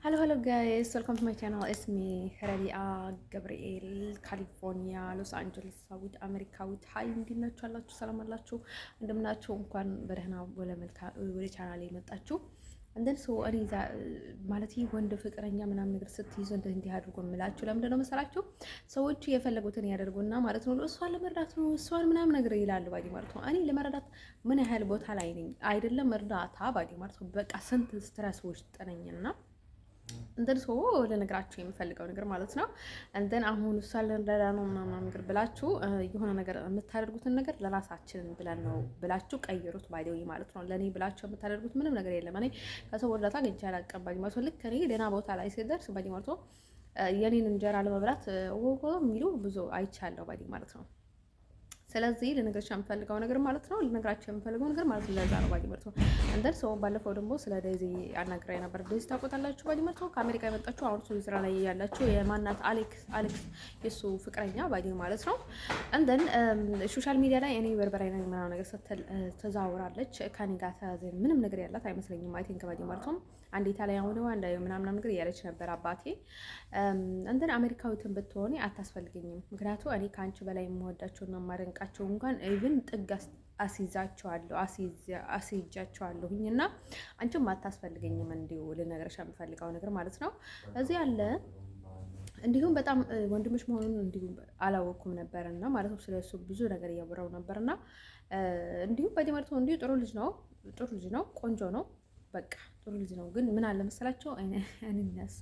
Hello guys, welcome to my channel. اسمي ربيعة جبريل كاليفورنيا لوس أنجلوس ሳውት አሜሪካዊት ሀይ እንዴት ናችሁ አላችሁ ሰላም አላችሁ እንደምናችሁ እንኳን በደህና ወደ ቻናሌ መጣችሁ እንደን ሶ እኔ ማለት ወንድ ፍቅረኛ ምናምን ነገር ስትይዙ እንዲህ አድርጎ የምላችሁ ለምንድን ነው መሰላችሁ ሰዎች የፈለጉትን ያደርጉና ማለት ነው እሷን ለመርዳት ነው እሷን ምናምን ነገር ይላሉ ባዲ ማለት ነው እኔ ለመረዳት ምን ያህል ቦታ ላይ ነኝ አይደለም እርዳታ ባዲ ማለት ነው በቃ ስንት ስትረስ ውስጥ ነኝና እንደን ሰው ለነገራችሁ የምፈልገው ነገር ማለት ነው እንደን አሁን ሳለንደራ ነው ምናምን ነገር ብላችሁ የሆነ ነገር የምታደርጉትን ነገር ለራሳችን ብለን ነው ብላችሁ ቀይሩት ባይደው ማለት ነው ለኔ ብላችሁ የምታደርጉት ምንም ነገር የለም እኔ ከሰው ወዳታ ገንቻ አላቀባኝ ማለት ልክ እኔ ደህና ቦታ ላይ ሲደርስ ባዲ ማለት ነው የኔን እንጀራ ለመብላት ወጎ የሚሉ ብዙ አይቻለሁ ባዲ ማለት ነው ስለዚህ ለነገራችሁ የምፈልገው ነገር ማለት ነው ለነገራችሁ የምፈልገው ነገር ማለት ነው ለዛ ነው ባዲ ማለት ነው እንደን ሰው ባለፈው ደግሞ ስለ ዴዚ አናግራይ ነበር ዴዚ ታውቁታላችሁ ባዲ ማለት ነው ከአሜሪካ የመጣችሁ አሁን ስዊዘርላንድ ላይ ያላችሁ የማናት አሌክስ የሱ ፍቅረኛ ባዲ ማለት ነው እንደን ሶሻል ሚዲያ ላይ እኔ በርበራይ ነኝ ምናምን ነገር ስትል ተዛውራለች ከኔ ጋር ተያዘን ምንም ነገር ያላት አይመስለኝም አይ ቲንክ ባዲ ማለት ነው አንዴ ታላያው ነው አንዴ ምናምን ነገር ያለች ነበር አባቴ እንደን አሜሪካዊትን ብትሆኒ አታስፈልገኝም ምክንያቱም እኔ ካንቺ በላይ የምወዳቸውና ማረንቃቸው እንኳን ኢቭን ጥግ አስይዛቸዋለሁኝና አንቺም አታስፈልገኝም እንዲው ልነግርሽ የምፈልገው ነገር ማለት ነው እዚህ ያለ እንዲሁም በጣም ወንድምሽ መሆኑን እንዲሁም አላወኩም ነበርና ማለት ነው ስለሱ ብዙ ነገር እያወራው ነበርና እንዲሁም ባዲ ማለት ነው እንዲሁ ጥሩ ልጅ ነው ቆንጆ ነው በቃ ጥሩ ልጅ ነው ግን ምን አለ መሰላቸው እኔ እነሱ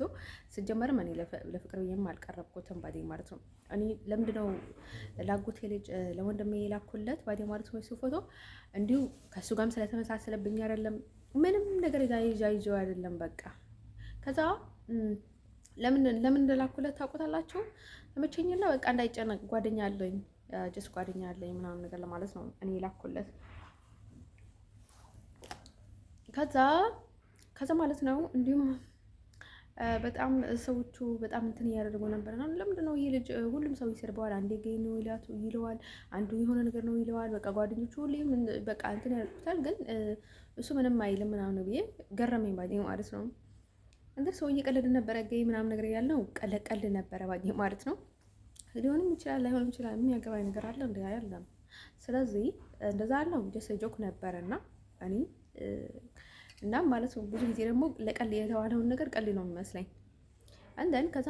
ሲጀመርም እኔ ለፍቅር ብዬም አልቀረብኩትም ባዲ ማለት ነው እኔ ለምንድነው ላጎቴ ልጅ ለወንድሜ የላኩለት ባዲ ማለት ነው እሱ ፎቶ እንዲሁ ከሱ ጋርም ስለተመሳሰለብኝ አይደለም ምንም ነገር ይዛይዘው አይደለም በቃ ከዛ ለምን እንደላኩለት ታውቁታላችሁ ለመቸኝና በቃ እንዳይጨነቅ ጓደኛ አለኝ ጓደኛ አለኝ ምናምን ነገር ለማለት ነው እኔ ላኩለት ከዛ ማለት ነው እንዲሁም በጣም ሰዎቹ በጣም እንትን ያደርጉ ነበርና ለምንድን ነው ይሄ ልጅ ሁሉም ሰው ይሰርበዋል አንዴ ገይ ነው ይለዋል አንዱ የሆነ ነገር ነው ይለዋል በቃ ጓደኞቹ ሁሌም በቃ እንትን ያደርጉታል ግን እሱ ምንም አይልም ምናምን ብዬ ገረመኝ ባዲ ማለት ነው እንደ ሰው እየቀለደ ነበረ ገይ ምናምን ነገር ያለው ቀለቀል ነበረ ባዲ ማለት ነው ሊሆንም ይችላል ላይሆንም ይችላል የሚያገባኝ ነገር አለ እንዴ አይደለም ስለዚህ እንደዛ አለው ጀስት ጆክ ነበርና እኔ እና ማለት ነው ብዙ ጊዜ ደግሞ ለቀል የተዋለውን ነገር ቀል ነው የሚመስለኝ እንደን ከዛ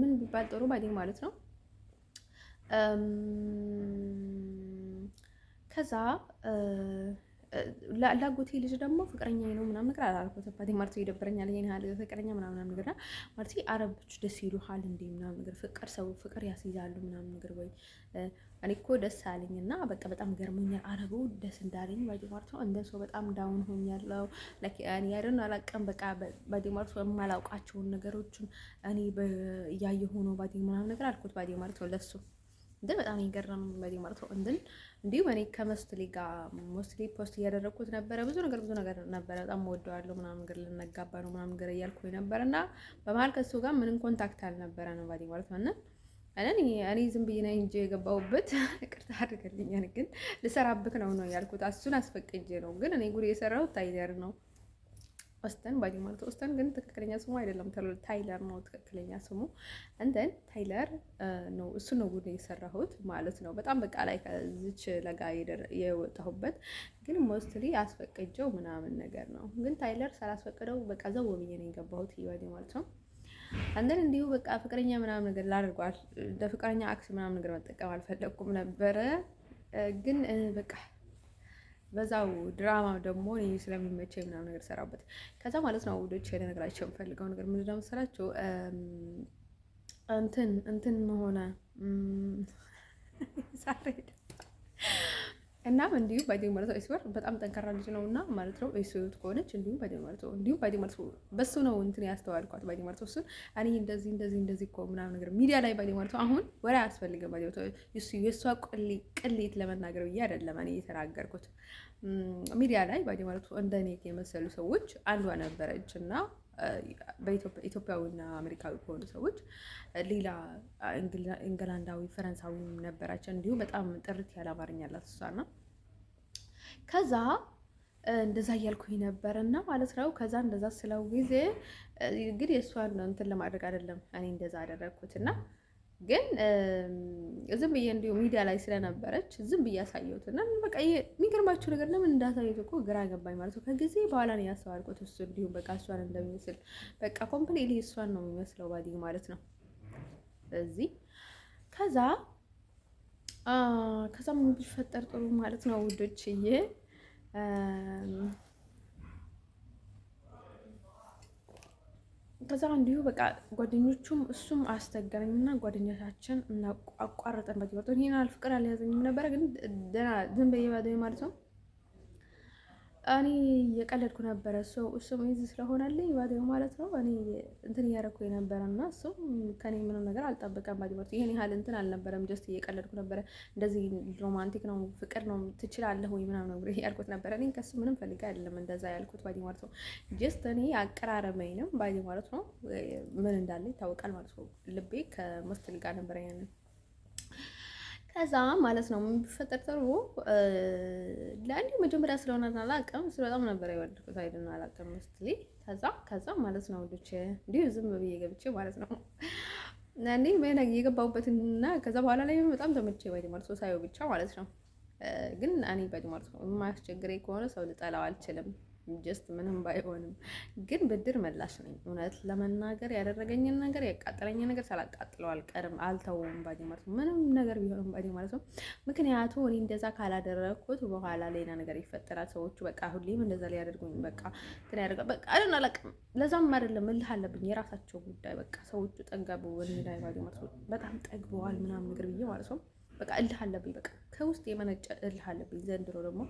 ምን ቢባል ጥሩ ባዲ ማለት ነው ከዛ ላጎቴ ልጅ ደግሞ ፍቅረኛዬ ነው ምናምን ነገር አላልኩትም ባዲ ማለት ነው ይደብረኛል ይሄን ያህል ፍቅረኛ ምናምን ነገር ማለት አረቦች ደስ ይሉሃል እንዴ ምናምን ነገር ፍቅር ያስይዛሉ ምናምን ነገር ወይ እኔ እኮ ደስ አለኝና በቃ በጣም ገርሞኛል አረቡ ደስ እንዳለኝ ባዲ ማለት ነው እንደው በጣም ዳውን ሆኛለሁ ለኪ እኔ አይደል አላቀም በቃ ባዲ ማለት ነው የማላውቃቸውን ነገሮችን እኔ ያየሁ ነው ባዲ ምናምን ነገር አልኩት ባዲ ማለት ነው ለሱ እንደ በጣም ይገርም ባዲ ማለት ነው እንዲሁ እኔ ከመስሊ ጋር መስሊ ፖስት እያደረኩት ነበረ ብዙ ነገር ነበረ በጣም ወደዋለሁ ምናምን ነገር ልንጋባ ነው ምናምን ነገር እያልኩኝ ነበርና በመሀል ከሱ ጋር ምንም ኮንታክት አልነበረ ነው ባዲ ማለት ነው እኔ ዝም ብዬ ነኝ እንጂ የገባሁበት ይቅርታ አድርገልኝ ግን ልሰራብክ ነው ያልኩት እሱን አስፈቅጄ ነው ግን እኔ ጉድ የሰራው ታይለር ነው ኦስተን ባዲ ማለት ኦስተን ግን ትክክለኛ ስሙ አይደለም ታይለር ነው ትክክለኛ ስሙ እንደን ታይለር ነው እሱ ነው ጉድ የሰራሁት ማለት ነው በጣም በቃ ላይ ከዚች ለጋ የወጣሁበት ግን ሞስትሊ አስፈቅጄው ምናምን ነገር ነው ግን ታይለር ሳላስፈቅደው በቃ ዘው ብዬ ነው የገባሁት ይባዲ ማለት ነው እንደን እንዲሁ በቃ ፍቅረኛ ምናምን ነገር ላደርጓል እንደ ፍቅረኛ አክስ ምናምን ነገር መጠቀም አልፈለኩም ነበረ ግን በቃ በዛው ድራማ ደግሞ እኔ ስለሚመቸኝ ምናምን ነገር ሰራበት ከዛ ማለት ነው ወዶች ለነገራቸው የምፈልገው ነገር ምንድነው መሰላችሁ እንትን ሆነ ዛሬ እና እንዲሁ ባዲ ማለት ነው እስወር በጣም ጠንካራ ልጅ ነውና ማለት ነው እሱት ኮነች እንዲሁ ባዲ ማለት ነው በሱ ነው እንትን ያስተዋልኳት ባዲ ማለት ነው እሱ እኔ እንደዚህ እኮ ምናምን ነገር ሚዲያ ላይ ባዲ ማለት ነው አሁን ወሬ አያስፈልግም ባዲ ማለት ነው እሱ የሷ ቅሌት ለመናገር ብዬ አይደለም እኔ የተናገርኩት ሚዲያ ላይ ባዲ ማለት ነው እንደኔ የመሰሉ ሰዎች አንዷ ነበረችና በኢትዮጵያዊና አሜሪካዊ ከሆኑ ሰዎች ሌላ እንግላንዳዊ ፈረንሳዊም ነበራቸው እንዲሁ በጣም ጥርት ያለ አማርኛ አላት እሷና ከዛ እንደዛ እያልኩኝ ነበር እና ማለት ነው። ከዛ እንደዛ ስለው ጊዜ ግን የእሷን እንትን ለማድረግ አይደለም እኔ እንደዛ አደረግኩት እና ግን ዝም ብዬ እንዲሁ ሚዲያ ላይ ስለነበረች ዝም ብዬ አሳየሁት እና በቃ የሚገርማችሁ ነገር ለምን እንዳሳየሁት እኮ ግራ ገባኝ ማለት ነው። ከጊዜ በኋላ ነው ያስተዋልኩት እሱ እንዲሁም በቃ እሷን እንደሚመስል በቃ ኮምፕሊትሊ እሷን ነው የሚመስለው ባዲ ማለት ነው። እዚህ ከዛ ከዛ ምን ቢፈጠር ጥሩ ማለት ነው ውዶችዬ ከዛ እንዲሁ በቃ ጓደኞቹም እሱም አስቸገረኝና ጓደኞቻችን አቋረጠን። በቃ ይሄን ፍቅር አልያዘኝም ነበረ ግን ደህና ዝም ብዬ ማለት ነው እኔ እየቀለድኩ ነበረ። እሱም ይዝ ስለሆነልኝ ባዴው ማለት ነው እኔ እንትን እያደረኩ የነበረና እሱም ከኔ ምንም ነገር አልጠበቀም። ባዲ ማለት ይሄን ያህል እንትን አልነበረም። ጀስት እየቀለድኩ ነበረ። እንደዚህ ሮማንቲክ ነው ፍቅር ነው ትችላለህ ወይ ምናምን ነው ያልኩት ነበረ። እኔ ከሱ ምንም ፈልጋ አይደለም እንደዛ ያልኩት ባዲ ማለት ነው። ጀስት እኔ አቀራረበኝንም ባዲ ማለት ነው ምን እንዳለ ይታወቃል ማለት ነው። ልቤ ከመስል ጋር ነበረ ያንን ከዛ ማለት ነው ቢፈጠር ጥሩ ለአንዱ መጀመሪያ ስለሆነ አላውቅም እሱ በጣም ነበር የወደድኩት አይደል አላውቅም መስሊ ከዛ ማለት ነው ልጅ እንዲሁ ዝም ብዬ ገብቼ ማለት ነው እንዴ ምን የገባሁበትና ከዛ በኋላ ላይ በጣም ተመቸኝ ባይ ማለት ነው ሳይው ብቻ ማለት ነው። ግን እኔ ባይ ማለት ነው የማያስቸግረኝ ከሆነ ሰው ልጠላው አልችልም። ጀስት ምንም ባይሆንም ግን ብድር መላሽ ነኝ። እውነት ለመናገር ያደረገኝን ነገር ያቃጠለኝን ነገር ሳላቃጥለው አልቀርም አልተውም ባዲ ማለት ነው። ምንም ነገር ቢሆንም ባዲ ማለት ነው። ምክንያቱም እኔ እንደዛ ካላደረኩት በኋላ ሌላ ነገር ይፈጠራል። ሰዎቹ በቃ ሁሌም እንደዛ ሊያደርጉኝ በቃ እንትን ያደርጋል በቃ አይደል አላውቅም። ለዛም አይደለም እልህ አለብኝ የራሳቸው ጉዳይ በቃ ሰዎቹ ጠገቡ ወኔ ላይ ባዲ ማለት ነው። በጣም ጠግበዋል ምናምን ነገር ብዬ ማለት ነው። በቃ እልህ አለብኝ በቃ ከውስጥ የመነጨ እልህ አለብኝ። ዘንድሮ ደግሞ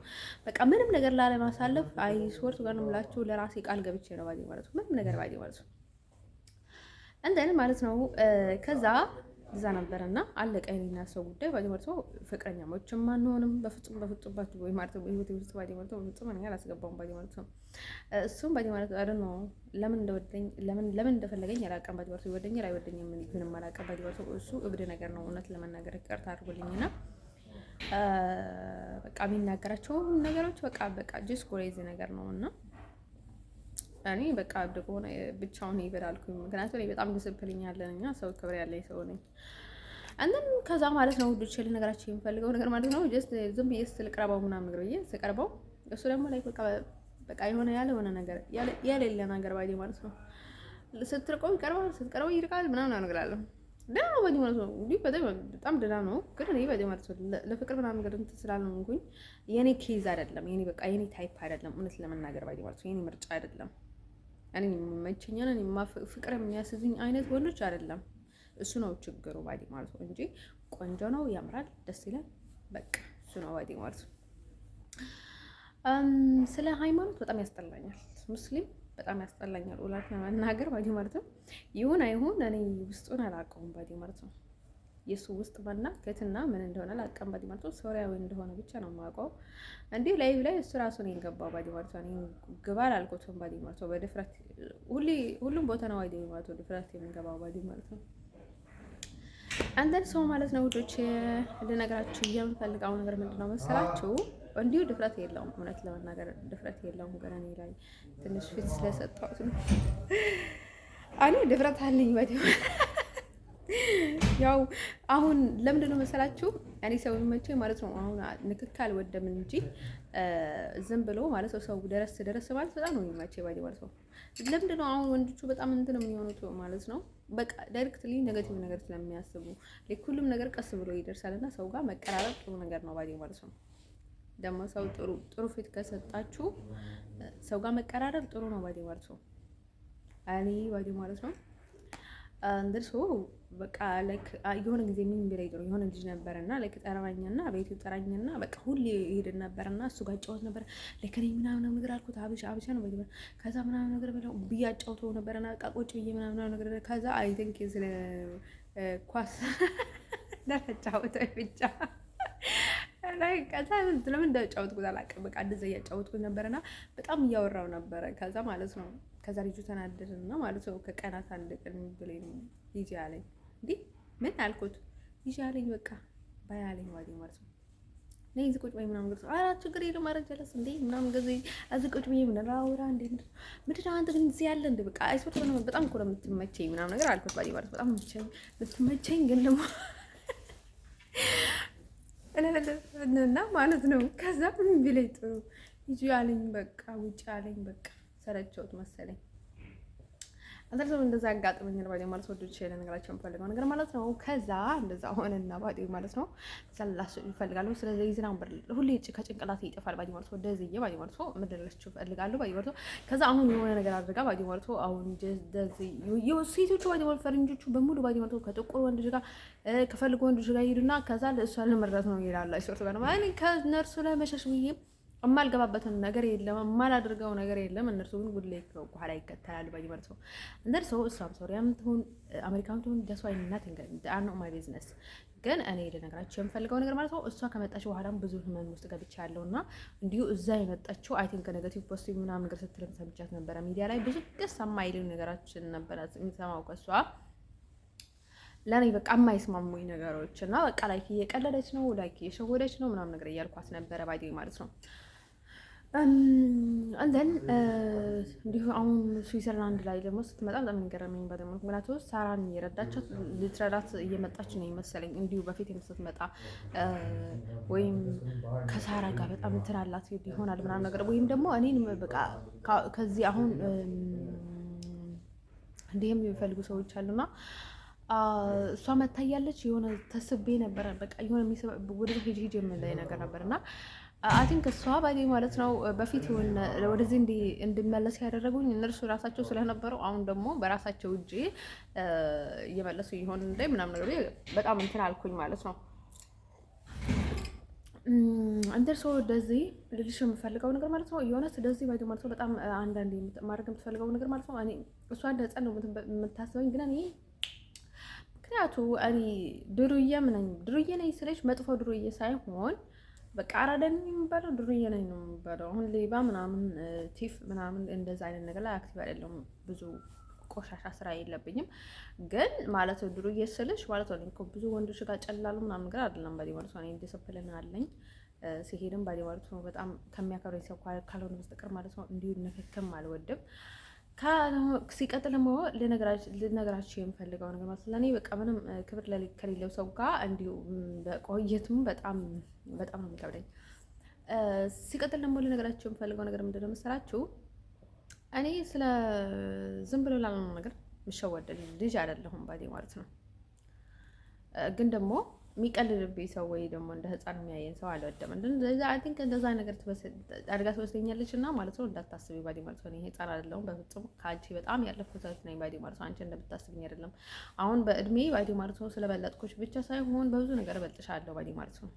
በቃ ምንም ነገር ላለማሳለፍ አይስወርት ጋር ነው የምላችሁ ለራሴ ቃል ገብቼ ነው ባዲ ማለት ነው። ምንም ነገር ባዲ ማለት ነው እንደኔ ማለት ነው። ከዛ እዛ ነበርና አለቀ የኔና ሰው ጉዳይ ባዲ ማለት ነው። ፍቅረኛሞችም አንሆንም በፍጹም ባዲ ወይ ማለት ነው። በህይወቴ ውስጥ ባዲ ማለት ነው በፍጹም እኔ አላስገባውም ባዲ ማለት ነው። እሱም ባዲ ማለት ነው ለምን እንደወደኝ ለምን እንደፈለገኝ አላውቅም። ባዲ ማለት ነው ይወደኛል አይወደኝም ምንም አላውቅም ባዲ ማለት ነው። እሱ እብድ ነገር ነው እውነት ለመናገር ይቅርታ አድርጉልኝና በቃ የሚናገራቸው ነገሮች በቃ ጂስ ኮሬዚ ነገር ነው እና እኔ በቃ አብድ ከሆነ ብቻውን ይበላልኩኝ። ምክንያቱም እኔ በጣም ዲስፕሊን ያለኝና ሰው ክብር ያለኝ ሰው ነኝ። አንተም ከዛ ማለት ነው ውዶች ልነግራችሁ የምፈልገው ነገር ማለት ነው ጀስት ዝም ብዬ ስልቀርበው ምናምን ነገር ብዬ ስቀርበው እሱ ደግሞ ላይ በቃ የሆነ ያልሆነ ነገር የሌለ ነገር ባይ ማለት ነው ስትርቀው ይቀርባል ስትቀርበው ይርቃል ምናምን አነግራለሁ። ደህና ነው ባይ ማለት ነው እንዴ በጣም ደህና ነው። ግን እኔ ባይ ማለት ነው ለፍቅር ምናምን ነገር እንትን ስላልሆንኩኝ የኔ ኬዝ አይደለም የኔ በቃ የኔ ታይፕ አይደለም። እውነት ለመናገር ባይ ማለት ነው የኔ ምርጫ አይደለም። እኔ መቸኛን እኔ ፍቅር የሚያስዝኝ አይነት ወንዶች አይደለም። እሱ ነው ችግሩ ባይ ማለት ነው እንጂ ቆንጆ ነው ያምራል ደስ ይላል በቃ እሱ ነው ባይ ማለት ነው። ስለ ሃይማኖት በጣም ያስጠላኛል። ሙስሊም በጣም ያስጠላኛል እውነት ለመናገር ባዲ ማለት ነው። ይሁን አይሁን እኔ ውስጡን አላውቀውም ባዲ ማለት ነው። የሱ ውስጥ ከትና ምን እንደሆነ አላውቅም ባዲ ማለት ነው። ሶሪያዊ እንደሆነ ብቻ ነው የማውቀው። እንዲህ ላይቭ ላይ እሱ ራሱ ነው የገባው ባዲ ማለት ነው። እኔ ግባ አላልኩትም ባዲ ማለት ነው። በድፍረት ሁሉም ቦታ ነው ባዲ ማለት ነው ድፍረት የሚገባው ባዲ ማለት ነው። አንተን ሰው ማለት ነው ውዶች ልነግራችሁ የምፈልገው ነገር ምንድነው መሰላችሁ? እንዲሁ ድፍረት የለውም እውነት ለመናገር ድፍረት የለውም። ግን እኔ ላይ ትንሽ ፊት ስለሰጠሁት ነው። እኔ ድፍረት አለኝ ባዲ ያው አሁን ለምንድነው መሰላችሁ እኔ ሰው የሚመቸኝ ማለት ነው። አሁን ንክክ አልወደም እንጂ ዝም ብሎ ማለት ነው ሰው ደረስ ማለት በጣም ነው የሚመቸኝ ባዲ ማለት ነው። ለምንድነው አሁን ወንዶቹ በጣም እንትን የሚሆኑት ማለት ነው በቃ ዳይሬክትሊ ኔጌቲቭ ነገር ስለሚያስቡ ሁሉም ነገር ቀስ ብሎ ይደርሳልና ሰው ጋር መቀራረብ ጥሩ ነገር ነው ባዲ ማለት ነው። ደግሞ ሰው ጥሩ ፊት ከሰጣችሁ ሰው ጋር መቀራረብ ጥሩ ነው ባዲ ማለት ነው። እኔ ባዲ ማለት ነው እንደርሶ በቃ ላይክ የሆነ ጊዜ ምን ቢላይ ጥሩ የሆነ ልጅ ነበርና ላይክ ጠራኛና ቤቱ ጠራኝና በቃ ሁሌ ይሄድ ነበርና እሱ ጋር ጫወት ነበር። ላይክ እኔ ምናምን ነገር አልኩት አብሻ ነው ባዲ ከዛ ምናምን ነገር በለው ቢያጫውተው ነበርና በቃ ቁጭ ብዬ ምናምን ነገር ከዛ አይ ቲንክ ስለ ኳስ ለተጫወተው ብቻ ላይ ከዛ ለምን እንደጫወትኩት አላውቅም። በቃ እንደዛ እያጫወትኩት ነበርና በጣም እያወራው ነበረ። ከዛ ማለት ነው ከዛ ልጁ ተናደደና ማለት ነው ከቀናት አንድ ቀን ብለኝ ይጂ አለኝ። እንዴ ምን አልኩት? ይጂ አለኝ በቃ ባይ አለኝ ባዲ ማለት ነው። ነይ እዚህ ቁጭ በይ ምናምን ገርሶ ኧረ ችግር የለም ኧረ ጀለስ እንዴ ምናምን ገዜ እዚህ ቁጭ ብዬ ምን ላውራ እንዴ ምንድን ነው አንተ ግን እዚህ ያለ እንደ በቃ አይሶት ነው በጣም እኮ ነው የምትመቸኝ ምናምን ነገር አልኩት። ባዲ ማለት በጣም የምትመቸኝ ግን ደግሞ እና ማለት ነው። ከዛ ምን ቢለኝ ጥሩ ሂጂ አለኝ። በቃ ውጭ አለኝ። በቃ ሰለቸውት መሰለኝ። አንተ እንደዛ አጋጥመኛል ባዲ ማለት ወዶች ነገራቸው የምፈልገው ነገር ማለት ነው። ከዛ እንደዛ ሆነና ባዲ ማለት ነው ሰላስ ይፈልጋለሁ። ስለዚህ ዝናብ ሁሌ ከጭንቅላት ይጠፋል ባዲ ማለት ወደዚህ ባዲ ማለት ምድረለች ይፈልጋለሁ ባዲ ማለት ከዛ አሁን የሆነ ነገር አድርጋ ባዲ ማለት አሁን እንደዚህ ሴቶቹ ባዲ ማለት ፈረንጆቹ በሙሉ ባዲ ማለት ከጥቁር ወንዶች ጋር ከፈልጉ ወንዶች ጋር ይሄዱና ከዛ ለእሷ ለመረዳት ነው ይላል። አይሶርት ጋር ማለት ከነርሱ ላይ መሸሽ ብዬ የማልገባበትን ነገር የለም፣ የማላደርገው ነገር የለም። እነርሱ ግን ጉድ ላይ በኋላ ይከተላሉ ባይ ማለት ነው። እነርሱ እሷም ሶሪያም ትሁን አሜሪካም ትሁን ደስ ዋይ እናት ነው ማይ ቢዝነስ። ግን እኔ ልነግራችሁ የምፈልገው ነገር ማለት ነው እሷ ከመጣች በኋላም ብዙ ህመም ውስጥ ገብቻለሁ እና እንዲሁ እዛ የመጣችው አይ ቲንክ ኔጌቲቭ ፖዚቲቭ ምናምን ነገር ስትልም ሰምቻት ነበረ። ሚዲያ ላይ ብዙ ደስ የማይሉ ነገራችን ነበረ የምሰማው ከእሷ ለኔ በቃ የማይስማሙኝ ነገሮች እና በቃ ላይክ እየቀለደች ነው ላይክ እየሸወደች ነው ምናምን ነገር እያልኳት ነበረ ባይ ማለት ነው። እንደን እንዲሁ አሁን ስዊዘርላንድ ላይ ደግሞ ስትመጣ በጣም የሚገርመኝ በደሞ ምክንያቱም ሳራን እየረዳቻት ልትረዳት እየመጣች ነው ይመስለኝ። እንዲሁ በፊት ስትመጣ ወይም ከሳራ ጋር በጣም እንትን አላት ይሆናል ምናምን ነገር ወይም ደግሞ እኔን በቃ ከዚህ አሁን እንዲህም የሚፈልጉ ሰዎች አሉና እሷ መታያለች የሆነ ተስቤ ነበረ በቃ የሆነ ወደ ሄጅ የምላይ ነገር ነበርና አይ ቲንክ እሷ ባይ ማለት ነው በፊት ወደዚህ እንድመለስ ያደረጉኝ እነርሱ ራሳቸው ስለነበሩ አሁን ደግሞ በራሳቸው እጅ እየመለሱ ይሆን እንደ ምናምን ነገር በጣም እንትን አልኩኝ ማለት ነው። እንደርሶ እንደዚህ ልልሽ የምፈልገው ነገር ማለት ነው የሆነ ስለዚህ ባይ ማለት ነው በጣም አንዳንዴ ማድረግ የምትፈልገው ነገር ማለት ነው እኔ እሷ እንደ ህፃን ነው የምታስበኝ ግን እኔ ምክንያቱ እኔ ድሩዬ ነኝ ስለሽ መጥፎ ድሩዬ ሳይሆን በቃ አራዳኝ የሚባለው ድሩዬ ነኝ ነው የሚባለው። አሁን ሌባ ምናምን ቲፍ ምናምን እንደዛ አይነት ነገር ላይ አክቲቭ አይደለም። ብዙ ቆሻሻ ስራ የለብኝም። ግን ማለት ድሩዬ ስልሽ ማለት ነው እኮ ብዙ ወንዶች ጋር ጨላሉ ምናምን ነገር አይደለም። ባዲ ማለት ነው ዲስፕሊን አለኝ። ሲሄድም ባዲ ማለት ነው በጣም ከሚያከብረኝ ሰው ካልሆነ በስተቀር ማለት ነው እንዲሁ ንክክም አልወድም። ሲቀጥል ደግሞ ልነግራችሁ የምፈልገው ነገር ማለት ለእኔ በቃ ምንም ክብር ከሌለው ሰው ጋር እንዲሁ በቆየትም በጣም ነው የሚከብደኝ። ሲቀጥል ደግሞ ልነግራችሁ የምፈልገው ነገር ምንድን ነው መሰላችሁ? እኔ ስለ ዝም ብሎ ላልሆነ ነገር የምሸወድ ልጅ አይደለሁም ባዴ ማለት ነው። ግን ደግሞ የሚቀልድብኝ ሰው ወይ ደግሞ እንደ ህፃን የሚያየን ሰው አልወደም። እንደዛ አይ ቲንክ እንደዛ ነገር አድጋ ትወስደኛለች እና ማለት ነው እንዳታስቢ ባዲ ማለት ነው። እኔ ህፃን አይደለሁም በፍጹም ከአንቺ በጣም ያለፍኩት ነኝ ባዲ ማለት ነው። አንቺ እንደምታስብኝ አይደለም። አሁን በእድሜ ባዲ ማለት ነው ስለበለጥኩሽ ብቻ ሳይሆን በብዙ ነገር እበልጥሻለሁ ባዲ ማለት ነው።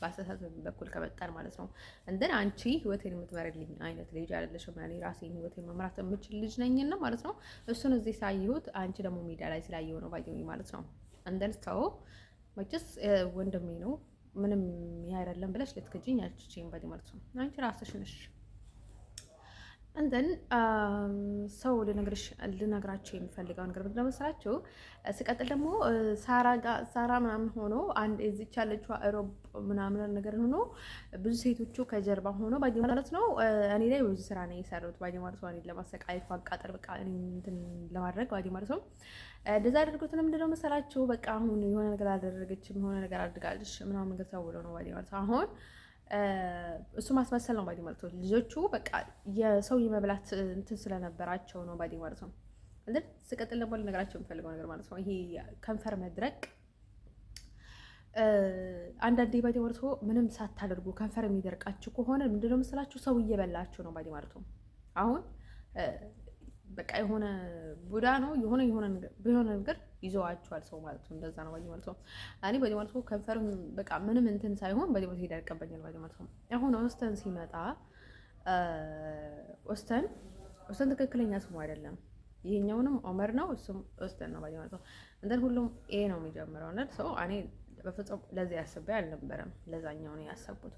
በአስተሳሰብ በኩል ከመጣን ማለት ነው። እንደን አንቺ ህይወቴን የምትመርልኝ አይነት ልጅ አይደለሽም። እኔ ራሴን ህይወቴን መምራት የምችል ልጅ ነኝና ማለት ነው። እሱን እዚህ ሳይሁት አንቺ ደግሞ ሜዳ ላይ ስላየው ነው ባየው ማለት ነው። እንደን ሰው መቼስ ወንድሜ ነው ምንም ይሄ አይደለም ብለሽ ልትከጂኝ አልችልም ባዲ ማለት ነው። አንቺ ራስሽ ነሽ። እንደን ሰው ልነግራችሁ የሚፈልገው ነገር ምንድን ነው መሰላችሁ? ሲቀጥል ደግሞ ሳራ ምናምን ሆኖ አንድ እዚች ያለችው ሮብ ምናምን ነገር ሆኖ ብዙ ሴቶቹ ከጀርባ ሆኖ ባዲ ማለት ነው እኔ ላይ ብዙ ስራ ነው የሰሩት ባዲ ማለት ነው። እኔ ለማሰቃየት ማቃጠል በቃ እንትን ለማድረግ ባዲ ማለት ነው እንደዛ አድርጎት ነው ምንድነው መሰላችሁ? በቃ አሁን የሆነ ነገር አላደረገችም የሆነ ነገር አድርጋለች ምናምን ነገር ተብሎ ነው ባዲ ማለት ነው። አሁን እሱ ማስመሰል ነው ባዲ ማለት ነው። ልጆቹ በቃ የሰው የመብላት እንትን ስለነበራቸው ነው ባዲ ማለት ነው። እንዴ ስቀጥል ደግሞ ልነግራቸው የምፈልገው ነገር ማለት ነው ይሄ ከንፈር መድረቅ አንዳንዴ ባዲ ማለት ነው ምንም ሳታደርጉ ከንፈር የሚደርቃችሁ ከሆነ ምንድነው መሰላችሁ? ሰው እየበላችሁ ነው ባዲ ማለት ነው። አሁን በቃ የሆነ ቡዳ ነው የሆነ ነገር ይዘዋቸዋል ሰው ማለት ነው። እንደዛ ነው ባዲ ማለት ነው። እኔ ባዲ ማለት ነው ከንፈርም በቃ ምንም እንትን ሳይሆን ባዲ ማለት ይደርቅብኛል ባዲ ማለት ነው። አሁን ኦስተን ሲመጣ ኦስተን ትክክለኛ ስሙ አይደለም። ይሄኛውንም ኦመር ነው እሱም ኦስተን ነው ባዲ ማለት ነው። እንደን ሁሉም ኤ ነው የሚጀምረው እና ሰው እኔ በፍጹም ለዚህ ያስቤ አልነበረም። ለዛኛው ነው ያሰብኩት።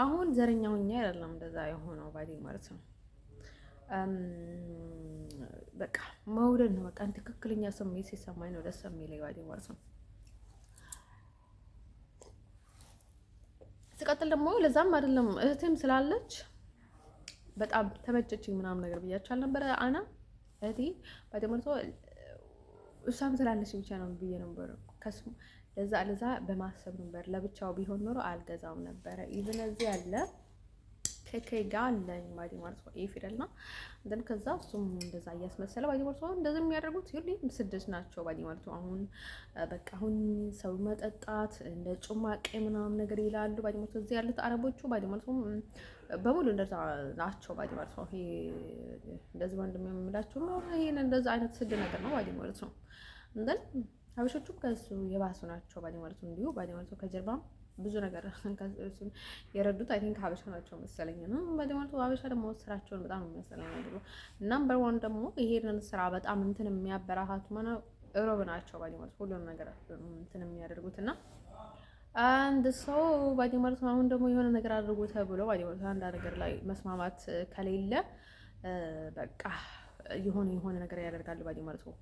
አሁን ዘረኛው ሆኜ አይደለም እንደዛ የሆነው ባዲ ማለት ነው። በቃ መውደድ ነው። በቃ ትክክለኛ ስሜት ሲሰማኝ ነው ደስ የሚለኝ ባዲ ማለት ነው። ሲቀጥል ደግሞ ለዛም አይደለም እህቴም ስላለች በጣም ተመቸችኝ ምናምን ነገር ብያቸው አልነበረ አና እህቴ ባደመርቶ እሷም ስላለች ብቻ ነው ብዬ ነበር። ከሱ ለዛ በማሰብ ነበር። ለብቻው ቢሆን ኖሮ አልገዛውም ነበረ። ኢቭን እዚህ ያለ ከኬጋ አለኝ ባዲ ማለት ነው ፊደልና እንደን ከዛ እሱም እንደዛ እያስመሰለ ባዲ ማለት ነው እንደዚህ የሚያደርጉት ሁሌም ስድስት ናቸው ባዲ ማለት ነው። አሁን በቃ አሁን ሰው መጠጣት እንደ ጭማቂ ምናምን ነገር ይላሉ ባዲ ማለት ነው። እዚህ ያሉት አረቦቹ ባዲ ማለት ነው በሙሉ እንደዛ ናቸው ባዲ ማለት ነው። ይሄ እንደዚህ ወንድም የምላችሁ ነው። ይሄን እንደዛ አይነት ስድ ነገር ነው ባዲ ማለት ነው። እንደን ሀበሾቹም ከሱ የባሱ ናቸው ባዲ ማለት ነው። እንዲሁ ባዲ ማለት ነው ከጀርባም ብዙ ነገር እሱን የረዱት አይ ቲንክ ሀበሻ ናቸው መሰለኝ ነው። በደማቱ ሀበሻ ደግሞ ስራቸውን በጣም የሚያሰለኝ ነው። ናምበር 1 ደግሞ ይሄንን ስራ በጣም እንትን የሚያበረታቱ ማለት እሮብ ናቸው ባዲ ማለት ሁሉን ነገር እንትን የሚያደርጉት እና አንድ ሰው ባዲ ማለት አሁን ደግሞ የሆነ ነገር አድርጎ ተብሎ ባዲ ማለት አንድ ነገር ላይ መስማማት ከሌለ በቃ የሆነ ነገር ያደርጋሉ ባዲ ማለት ነው።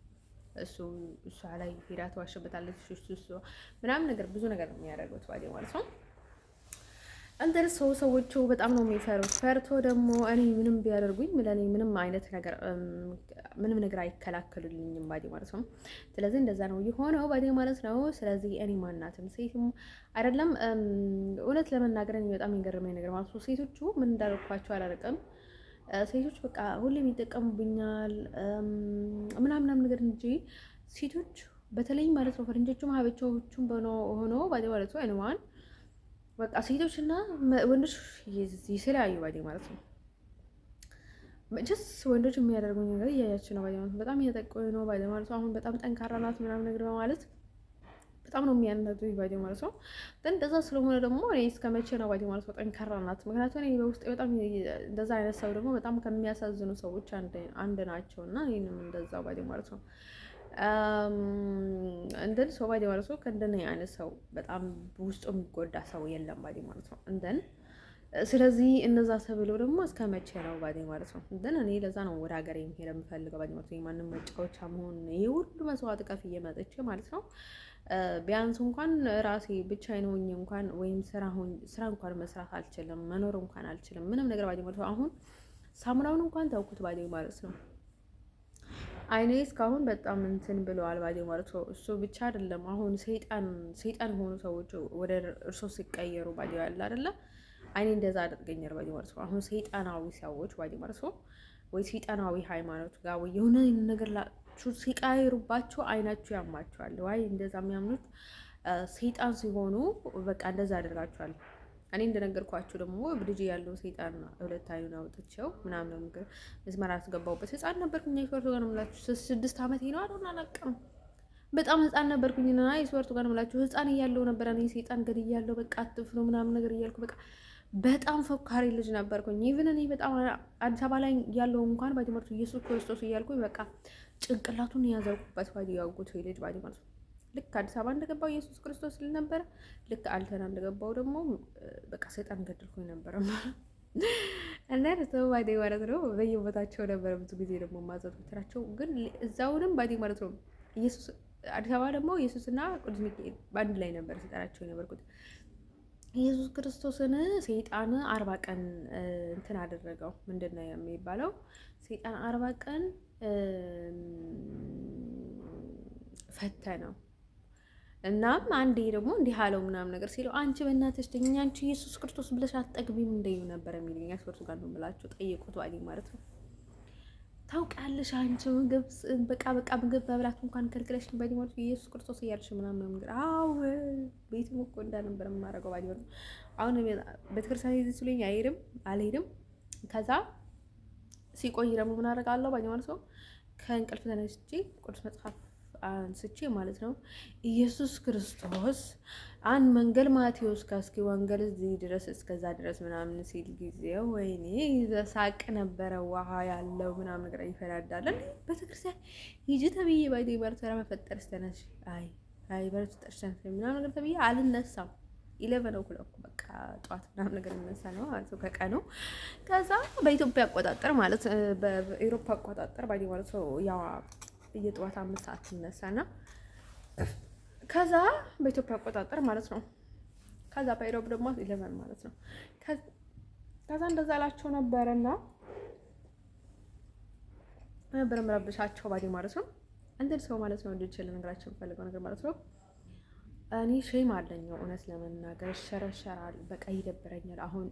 እሷ ላይ ሄዳ ተዋሽበታለች እሱ ምናምን ነገር ብዙ ነገር ነው የሚያደርጉት ባዲ ማለት ነው። አንተን ሰዎቹ በጣም ነው የሚፈሩት። ፈርቶ ደግሞ እኔ ምንም ቢያደርጉኝ ለኔ ምንም አይነት ነገር ምንም ነገር አይከላከሉልኝም ባዲ ማለት ነው። ስለዚህ እንደዛ ነው የሆነው ባዲ ማለት ነው። ስለዚህ እኔ ማናትም ሴትም አይደለም እውነት ለመናገር እኔ በጣም የሚገርመኝ ነገር ማለት ነው ሴቶቹ ምን እንዳደረኳቸው አላረቀም። ሴቶች በቃ ሁሌም ይጠቀሙብኛል ምናምን ነገር እንጂ ሴቶች በተለይ ማለት ነው ፈረንጆቹም ሀበሾቹም ሆኖ ባዲ ማለት ነው አይነዋን በቃ ሴቶች እና ወንዶች የተለያዩ ባዲ ማለት ነው። ጀስ ወንዶች የሚያደርጉኝ ነገር እያያችሁ ነው ባዲ ማለት በጣም እየጠቆዩ ነው ባዲ ማለት ነው። አሁን በጣም ጠንካራ ናት ምናምን ነገር በማለት በጣም ነው የሚያነዱኝ ባዲ ማለት ነው። እንደዛ ስለሆነ ደግሞ እኔ እስከመቼ ነው ባዲ ማለት ነው ጠንካራ ናት። ምክንያቱም እኔ በውስጤ በጣም እንደዛ አይነት ሰው ደግሞ በጣም ከሚያሳዝኑ ሰዎች አንድ ናቸው እና እኔንም እንደዛው ባዲ ማለት ነው እንደን ሰው ባዲ ማለት ነው ከእንደኔ አይነት ሰው በጣም ውስጡ የሚጎዳ ሰው የለም ባዲ ማለት ነው። እንደን ስለዚህ እነዛ ተብለው ደግሞ እስከመቼ ነው ባዲ ማለት ነው። እንደን እኔ ለዛ ነው ወደ ሀገሬ መሄድ የምፈልገው ባዲ ማለት ነው። የማንም መጫወቻ መሆን ይሄ ሁሉ መስዋዕት ከፍዬ መጥቼ ማለት ነው ቢያንስ እንኳን ራሴ ብቻዬን ሆኜ እንኳን ወይም ስራ እንኳን መስራት አልችልም፣ መኖር እንኳን አልችልም። ምንም ነገር ባዲ ማለት ነው። አሁን ሳሙናውን እንኳን ተውኩት ባዲ ማለት ነው። አይኔ እስካሁን በጣም እንትን ብለዋል ባዲ ማለት ነው። እሱ ብቻ አይደለም አሁን ሰይጣን ሆኑ ሰዎች ወደ እርሶ ሲቀየሩ ባዲ ያለ አይደለ አይኔ እንደዛ አድርገኛል ባዲ ማለት ነው። አሁን ሰይጣናዊ ሰዎች ባዲ ማለት ነው ወይ ሰይጣናዊ ሃይማኖት ጋር ወይ የሆነ ነገር ሲቀይሩባችሁ አይናችሁ ያማችኋል ወይ እንደዛ የሚያምኑት ሰይጣን ሲሆኑ በቃ እንደዛ አደርጋችኋል። እኔ እንደነገርኳችሁ ደግሞ ልጅ ያለው ሰይጣን ሁለት አይኑን አውጥቼው ምናምን ነገር መስመር አስገባውበት ህፃን ነበርኩኝ። አይስወርቱ ጋር ነው የምላችሁ 6 ዓመት ነው አይደል አላውቅም። በጣም ህፃን ነበርኩኝና አይስወርቱ ጋር ነው የምላችሁ ህፃን እያለሁ ነበር እኔ ሰይጣን ገድያለሁ በቃ አትፍሩ ምናምን ነገር እያልኩ በቃ በጣም ፎካሪ ልጅ ነበርኩኝ። ኢቭን እኔ በጣም አዲስ አበባ ላይ ያለው እንኳን ባዲ ማለት ኢየሱስ ክርስቶስ እያልኩኝ በቃ ጭንቅላቱን ያዘርኩበት ባዲ ያውቁት ልጅ ባዲ ማለት ልክ አዲስ አበባ እንደገባው ኢየሱስ ክርስቶስ ስል ነበረ። ልክ አልተና እንደገባው ደግሞ በቃ ሰይጣን ገድልኩኝ ነበረ እና ነው ባዲ ማለት ነው። በየቦታቸው ነበረ ብዙ ጊዜ ደግሞ ማዘጥራቸው ግን እዛውንም ባዲ ማለት ነው። ኢየሱስ አዲስ አበባ ደግሞ ኢየሱስና ቅዱስ ሚካኤል ባንድ ላይ ነበር ሲጠራቸው የነበርኩት። ኢየሱስ ክርስቶስን ሰይጣን 40 ቀን እንትን አደረገው። ምንድነው የሚባለው? ሰይጣን 40 ቀን ፈተነው። እናም አንዴ ደግሞ እንዲህ አለው ምናምን ነገር ሲለው አንቺ በእናትሽ ተኛ አንቺ ኢየሱስ ክርስቶስ ብለሽ አትጠግቢም እንደዩ ነበር የሚለኝ። አስወርቱ ጋር ነው ብላችሁ ጠይቁት ባዲ ማለት ነው። ታውቃለሽ አንቺ ምግብ በቃ ምግብ መብላት እንኳን ከልክለሽ ባዲ ማለት ኢየሱስ ክርስቶስ እያልሽ ምናምን ነገር አው ቤትም እኮ እንዳልነበር የማደርገው ባዲ ማለት አሁን ቤተክርስቲያን ይዘት ስለኝ አልሄድም። ከዛ ሲቆይ ደግሞ ምን አደርጋለሁ ባዲ ማለት ነው ከእንቅልፍ ተነስቼ ቅዱስ መጽሐፍ አንስቼ ማለት ነው ኢየሱስ ክርስቶስ አንድ መንገል ማቴዎስ ካስኪ ወንጌል እዚህ ድረስ እስከዛ ድረስ ምናምን ሲል ጊዜው ወይኔ በሳቅ ነበረ። ውሃ ያለው ምናምን ነገር ይፈራዳል እንዴ ቤተክርስቲያን ሂጂ ተብዬ ባይዴ በርተራ መፈጠር ስተነሽ አይ በርተራ ተነሽ ምናምን ነገር ተብዬ አልነሳም። 11 o'clock በቃ ጧት ምናምን ነገር ይነሳ ነው ማለት ነው ከቀኑ። ከዛ በኢትዮጵያ አቆጣጠር ማለት በአውሮፓ አቆጣጠር ባይዴ ማለት ነው ያው የጧት 5 ሰዓት ይነሳና ከዛ በኢትዮጵያ አቆጣጠር ማለት ነው ከዛ በኢሮብ ደግሞ 11 ማለት ነው። ከዛ እንደዛ አላቸው ነበረና ነበር ምረብሻቸው ባዲ ማለት ነው። እንትን ሰው ማለት ነው እንዴ ይችላል ነገራችን ፈልገው ነገር ማለት ነው። እኔ ሼም አለኝ እውነት ለመናገር ሸረሸራል፣ በቃ ይደብረኛል። አሁን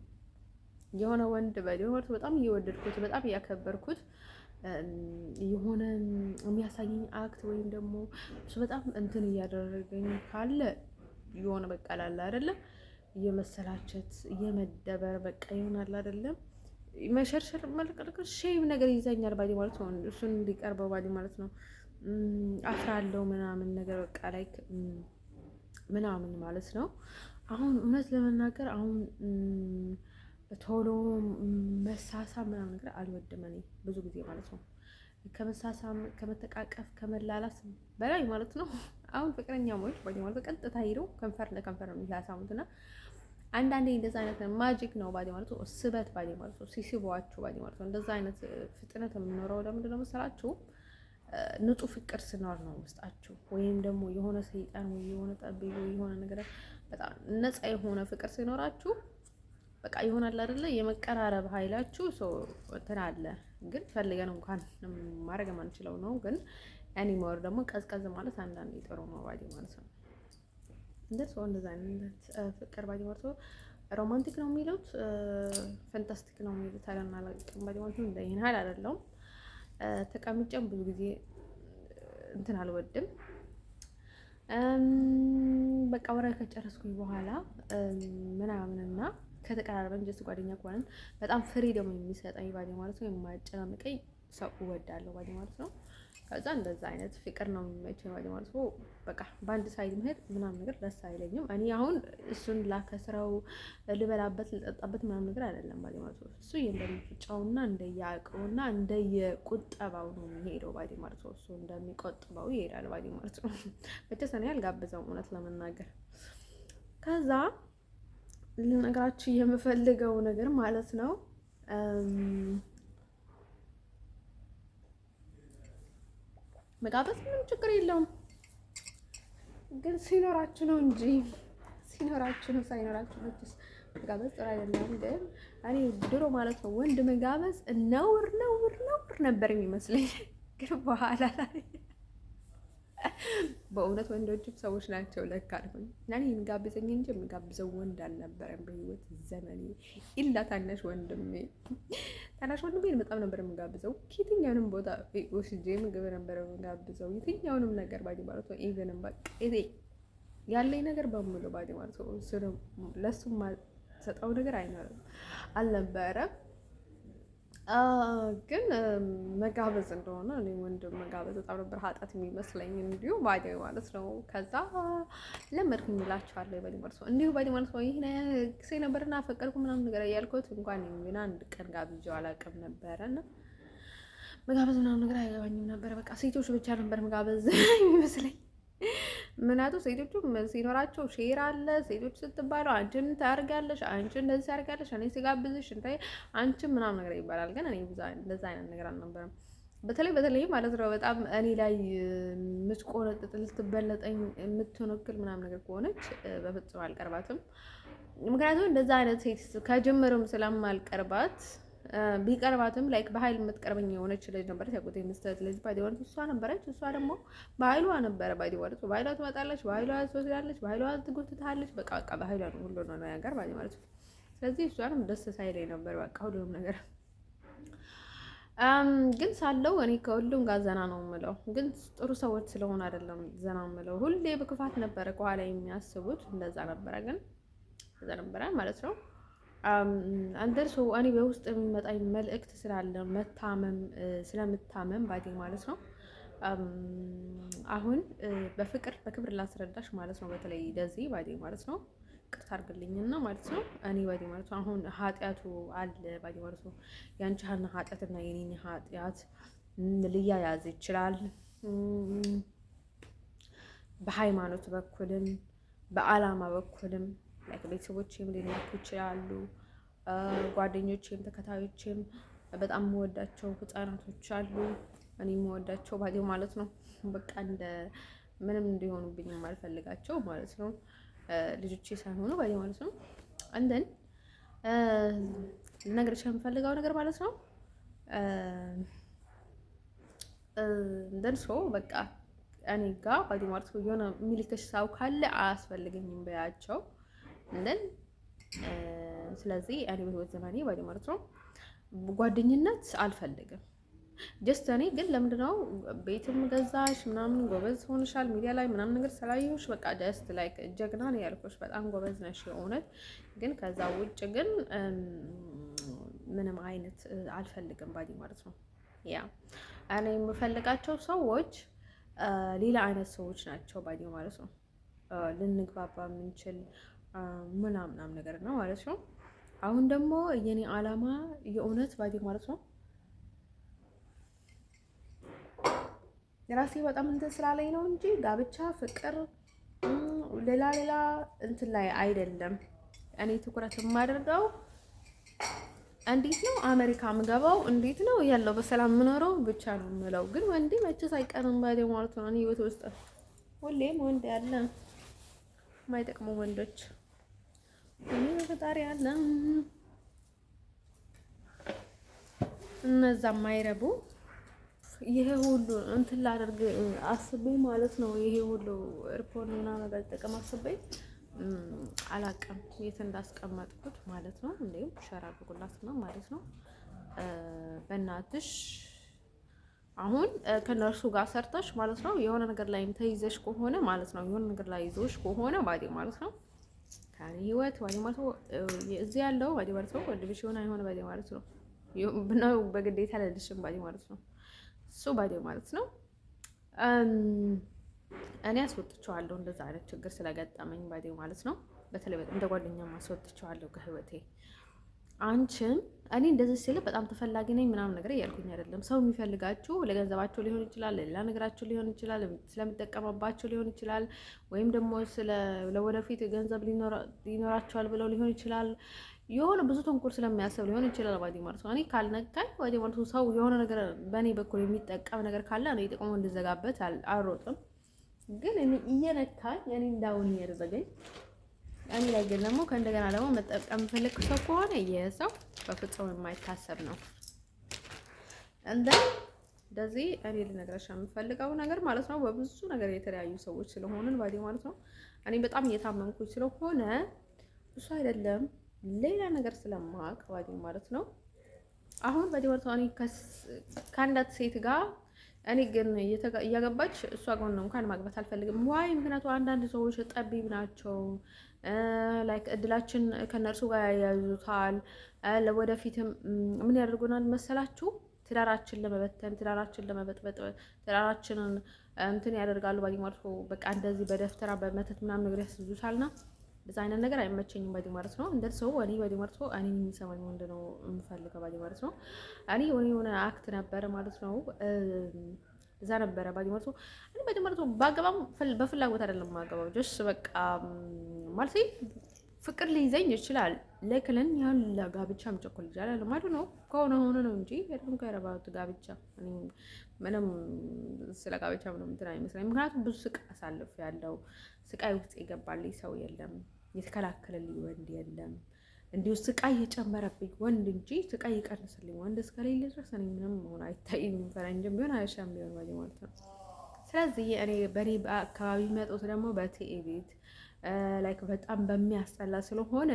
የሆነ ወንድ በዲሞርት በጣም እየወደድኩት በጣም እያከበርኩት የሆነ የሚያሳየኝ አክት ወይም ደግሞ እሱ በጣም እንትን እያደረገኝ ካለ የሆነ በቃ ላለ አይደለም የመሰላቸት የመደበር በቃ ይሆናል አይደለም መሸርሸር መልቀልቀል ሼም ነገር ይዘኛል ባዲ ማለት ነው። እሱን እንዲቀርበው ባዲ ማለት ነው አፍራለሁ ምናምን ነገር በቃ ላይክ ምናምን ማለት ነው። አሁን እውነት ለመናገር አሁን ቶሎ መሳሳም ምናምን ነገር አልወድም እኔ ብዙ ጊዜ ማለት ነው። ከመሳሳም ከመተቃቀፍ ከመላላስ በላይ ማለት ነው። አሁን ፍቅረኛሞች ባዲ ማለት ቀጥታ ሄደው ከንፈር ለከንፈር ነው የሚሳሳሙትና አንዳንዴ እንደዛ አይነት ማጂክ ነው ባዲ ማለት ነው። ስበት ባዲ ማለት ነው ሲስቧችሁ ባዲ ማለት ነው። እንደዛ አይነት ፍጥነት የምኖረው ለምንድን ነው መሰላችሁ? ንጹህ ፍቅር ስኖር ነው ውስጣችሁ። ወይም ደግሞ የሆነ ሰይጣን ወይ የሆነ ጠቢብ ወይ የሆነ ነገር በጣም ነፃ የሆነ ፍቅር ሲኖራችሁ በቃ ይሆናል አይደለ? የመቀራረብ ኃይላችሁ ሰው እንትን አለ። ግን ፈልገን እንኳን ማድረግ የማንችለው ነው። ግን ኤኒሞር ደግሞ ቀዝቀዝ ማለት አንዳንዴ ጥሩ ነው ባዲ ማለት ነው። እንደዛ አይነት ፍቅር ባዲ ማለት ነው ሮማንቲክ ነው የሚሉት ፈንታስቲክ ነው የሚሉት አይደለም አላውቅም። ባዲ ማለት ነው እንደዚህ ያህል አይደለም። ተቀምጬም ብዙ ጊዜ እንትን አልወድም። በቃ ወሬ ከጨረስኩኝ በኋላ ምናምንና ከተቀራረበን ጀስት ጓደኛ ከሆነን በጣም ፍሪ ደግሞ የሚሰጠኝ ባዲ ማለት ነው የማያጨናንቀኝ ሰው እወዳለሁ ባዲ ማለት ነው። ከዛ እንደዛ አይነት ፍቅር ነው የሚመቸኝ ባዲ ማለት ነው። በቃ በአንድ ሳይድ መሄድ ምናምን ነገር ደስ አይለኝም። እኔ አሁን እሱን ላከስረው ልበላበት ልጠጣበት ምናምን ነገር አይደለም ባዲ ማለት ነው። እሱ እንደሚጫውና እንደያቀውና እንደየቁጠባው ነው የሚሄደው ባዲ ማለት ነው። እሱ እንደሚቆጥበው ይሄዳል ባዲ ማለት ነው። ብቻ እኔ አልጋብዘውም እውነት ለመናገር። ከዛ ልነግራችሁ የምፈልገው ነገር ማለት ነው መጋበዝ ምንም ችግር የለውም፣ ግን ሲኖራችሁ ነው እንጂ ሲኖራችሁ ነው። ሳይኖራችሁ ብቻስ መጋበዝ ጥሩ አይደለም። ግን እኔ ድሮ ማለት ነው ወንድ መጋበዝ ነውር ነበር የሚመስለኝ። ግን በኋላ ላይ በእውነት ወንዶችም ሰዎች ናቸው ለካ አልኩኝ። እኔ የሚጋብዘኝ እንጂ የሚጋብዘው ወንድ አልነበረም በህይወት ዘመኔ። ኢላ ታናሽ ወንድሜን በጣም ነበር የምጋብዘው። ከየትኛውንም ቦታ ወስጄ ምግብ ነበር የምጋብዘው። የትኛውንም ነገር ባዲ ማለት ነው። ኢቨንም በቃ ያለኝ ነገር በሙሉ ባዲ ማለት ነው። ለሱ ማሰጠው ነገር አይኖርም አልነበረም። ግን መጋበዝ እንደሆነ እኔ ወንድ መጋበዝ በጣም ነበር ኃጢአት የሚመስለኝ እንዲሁ ባዲ ማለት ነው። ከዛ ለመድኩኝ እላችኋለሁ ባዲ ማለት ነው። እንዲሁ ባዲ ማለት ነው። ይሄን ጊዜ ነበርና አፈቀርኩ ምናምን ነገር ያልኩት እንኳን ግን አንድ ቀን ጋብዤው አላውቅም ነበርና መጋበዝ ምናምን ነገር አይገባኝም ነበር። በቃ ሴቶች ብቻ ነበር መጋበዝ የሚመስለኝ። ምክንያቱም ሴቶቹም ሲኖራቸው ሼር አለ። ሴቶች ስትባሉ አንቺን ታርጋለሽ፣ አንቺ እንደዚህ ታርጋለሽ፣ እኔ ሲጋብዝሽ እንታይ አንቺ ምናምን ነገር ይባላል። ግን እኔ እንደዛ አይነት ነገር አልነበረም። በተለይ ማለት ነው በጣም እኔ ላይ የምትቆነጥጥ ልትበለጠኝ የምትኖክል ምናምን ነገር ከሆነች በፍጹም አልቀርባትም። ምክንያቱም እንደዛ አይነት ሴት ከጅምርም ስለማልቀርባት ቢቀርባትም ላይክ በኃይል የምትቀርበኝ የሆነች ልጅ ነበረች። ያቆቴ ምስተት ልጅ ባዲ ወንት እሷ ነበረች። እሷ ደግሞ በኃይሏ ነበረ ባዲ ወንት በኃይሏ ትመጣለች፣ በኃይሏ ትወስዳለች፣ በኃይሏ ትጎትታለች። በቃ በኃይሏ ነው ሁሉ ነው ነገር ባዲ ማለት ነው። ስለዚህ እሷንም ደስ ሳይለኝ ነበር በቃ ሁሉም ነገር። ግን ሳለው እኔ ከሁሉም ጋር ዘና ነው የምለው። ግን ጥሩ ሰዎች ስለሆነ አይደለም ዘና የምለው። ሁሌ በክፋት ነበረ ከኋላ የሚያስቡት እንደዛ ነበረ። ግን እንደዛ ነበረ ማለት ነው። አንደርሶ እኔ በውስጥ የሚመጣኝ መልእክት ስላለ መታመም ስለምታመም ባዲ ማለት ነው። አሁን በክብር ላስረዳሽ ማለት ነው። በተለይ ለዚህ ባዲ ማለት ነው ቅርታ አድርግልኝና ማለት ነው። እኔ ባዲ ማለት ነው አሁን ኃጢአቱ አለ ባዲ ማለት ነው። ያንቺ ኃጢአትና የኔን ኃጢአት ሊያያዝ ይችላል። በሃይማኖት በኩልም በአላማ በኩልም ቤተሰቦቼም ሊነኩ ይችላሉ። ጓደኞቼም ተከታዮቼም በጣም የምወዳቸው ህፃናቶች አሉ። እኔ የምወዳቸው ባዲ ማለት ነው። በቃ እንደ ምንም እንዲሆኑብኝ የማልፈልጋቸው ማለት ነው። ልጆቼ ሳይሆኑ ባዲ ማለት ነው። አንደን ልነግርሽ የምፈልገው ነገር ማለት ነው እንደን ሶ በቃ እኔ ጋ ባዲ ማለት ነው የሆነ ሚልክሽ ሰው ካለ አያስፈልገኝም በያቸው እንደን ስለዚህ እኔ በህይወት ዘመኔ ባዲ ማለት ነው ጓደኝነት አልፈልግም። ጀስት እኔ ግን ለምንድነው ቤትም ገዛሽ ምናምን ጎበዝ ሆነሻል ሚዲያ ላይ ምናምን ነገር ስላየሁሽ በቃ ጀስት ላይክ ጀግና ነው ያልኩሽ። በጣም ጎበዝ ነሽ የእውነት። ግን ከዛ ውጭ ግን ምንም አይነት አልፈልግም ባዲ ማለት ነው። ያ እኔ የምፈልጋቸው ሰዎች ሌላ አይነት ሰዎች ናቸው ባዲ ማለት ነው። ልንግባባ የምንችል ምናምን ነገር ነው ማለት ነው። አሁን ደግሞ የኔ አላማ የእውነት ባዲ ማለት ነው የራሴ በጣም እንትን ስላለኝ ነው እንጂ ጋብቻ፣ ፍቅር፣ ሌላ እንትን ላይ አይደለም። እኔ ትኩረት የማደርገው እንዴት ነው አሜሪካ ምገባው፣ እንዴት ነው ያለው በሰላም ምኖረው ብቻ ነው የምለው። ግን ወንዴ መቼስ አይቀርም ባዴ ማለት ነው። እኔ ህይወት ውስጥ ሁሌም ወንድ ያለ የማይጠቅሙ ወንዶች እኔ በፈጣሪ ያለ እነዛ የማይረቡ ይሄ ሁሉ እንትን ላደርግ አስቤ ማለት ነው። ይሄ ሁሉ ኤርፖርት ምናምን በጥቅም አስቤ አላውቅም የት እንዳስቀመጥኩት ማለት ነው። እንዴው ሸራ አድርጉላት ነው ማለት ነው። በእናትሽ አሁን ከነርሱ ጋር ሰርተሽ ማለት ነው የሆነ ነገር ላይም ተይዘሽ ከሆነ ማለት ነው የሆነ ነገር ላይ ይዞሽ ከሆነ ባዴ ማለት ነው ካሪ ህይወት ባዴ ማለት ነው እዚህ ያለው ባዴ ማለት ነው ወንድምሽ የሆነ አይሆን ባዴ ማለት ነው ነው በግዴታ ለልሽም ባዴ ማለት ነው እሱ ባዴ ማለት ነው። እኔ አስወጥቼዋለሁ እንደዛ አይነት ችግር ስለገጠመኝ ባዴ ማለት ነው። በተለይ እንደ ጓደኛም አስወጥቼዋለሁ ከህይወቴ። አንቺም እኔ እንደዚህ ሲል በጣም ተፈላጊ ነኝ ምናምን ነገር እያልኩኝ አይደለም። ሰው የሚፈልጋችሁ ለገንዘባቸው ሊሆን ይችላል፣ ለሌላ ነገራቸው ሊሆን ይችላል፣ ስለሚጠቀምባቸው ሊሆን ይችላል፣ ወይም ደግሞ ለወደፊት ገንዘብ ሊኖራቸዋል ብለው ሊሆን ይችላል። የሆነ ብዙ ተንኮል ስለሚያስብ ሊሆን ይችላል ባዲ ማለት ነው። እኔ ካልነካኝ ባዲ ማለት ነው ሰው የሆነ ነገር በእኔ በኩል የሚጠቀም ነገር ካለ እኔ ጥቅሙ እንድዘጋበት አልሮጥም። ግን እኔ እየነካኝ እኔ እንዳውን እያደረገኝ እኔ ላይ ግን ደግሞ ከእንደገና ደግሞ መጠቀም የምፈልግ ሰው ከሆነ ይሄ ሰው በፍጹም የማይታሰብ ነው። እንደዚህ እኔ ልነግርሽ የምፈልገው ነገር ማለት ነው በብዙ ነገር የተለያዩ ሰዎች ስለሆንን ባዲ ማለት ነው እኔ በጣም እየታመንኩኝ ስለሆነ እሱ አይደለም ሌላ ነገር ስለማቅ ባዲ ማለት ነው። አሁን ባዲ ማለት ነው እኔ ከአንዳት ሴት ጋር እኔ ግን እያገባች እሷ ጎን ነው እንኳን ማግባት አልፈልግም። ዋይ ምክንያቱ አንዳንድ ሰዎች ጠቢብ ናቸው። ላይክ እድላችን ከነርሱ ጋር ያያይዙታል። ለወደፊትም ምን ያደርጉናል መሰላችሁ? ትዳራችን ለመበተን፣ ትዳራችን ለመበጥበጥ፣ ትዳራችንን እንትን ያደርጋሉ ባዲ ማለት ነው። በቃ እንደዚህ በደፍተራ በመተት ምናምን ነገር ያስዙታልና በዛ አይነት ነገር አይመቸኝም ባዲ ማለት ነው። እንደ ሰው እኔ ባዲ ማለት ነው እኔ የሚሰማኝ ወንድ ነው የምፈልገው ባዲ ማለት ነው። እኔ የሆነ አክት ነበረ ማለት ነው እዛ ነበረ ባዲ ማለት ነው። እኔ ባዲ ማለት ነው ባገባም በፍላጎት አይደለም ማገባው ጀስ በቃ ማለት ፍቅር ሊይዘኝ ይችላል። ለክለን ያን ለጋብቻ መቸኮል ይችላል ማለት ነው። ከሆነ ሆነ ነው እንጂ የለም ከረባቱ ጋብቻ እኔ ምንም ስለ ጋብቻ ምንም እንትን አይመስለኝም። ምክንያቱም ብዙ ስቃይ አሳልፍ ያለው ስቃይ ውስጥ የገባልኝ ሰው የለም፣ የተከላከለልኝ ወንድ የለም። እንዲሁ ስቃይ የጨመረብኝ ወንድ እንጂ ስቃይ የቀነሰልኝ ወንድ እስከሌለ ድረስ እኔ ምንም መሆን አይታይም። ፈረንጅም ቢሆን አይሻም ቢሆን ማለት ነው። ስለዚህ እኔ በእኔ አካባቢ የሚመጡት ደግሞ በቲቪት ላይክ በጣም በሚያስጠላ ስለሆነ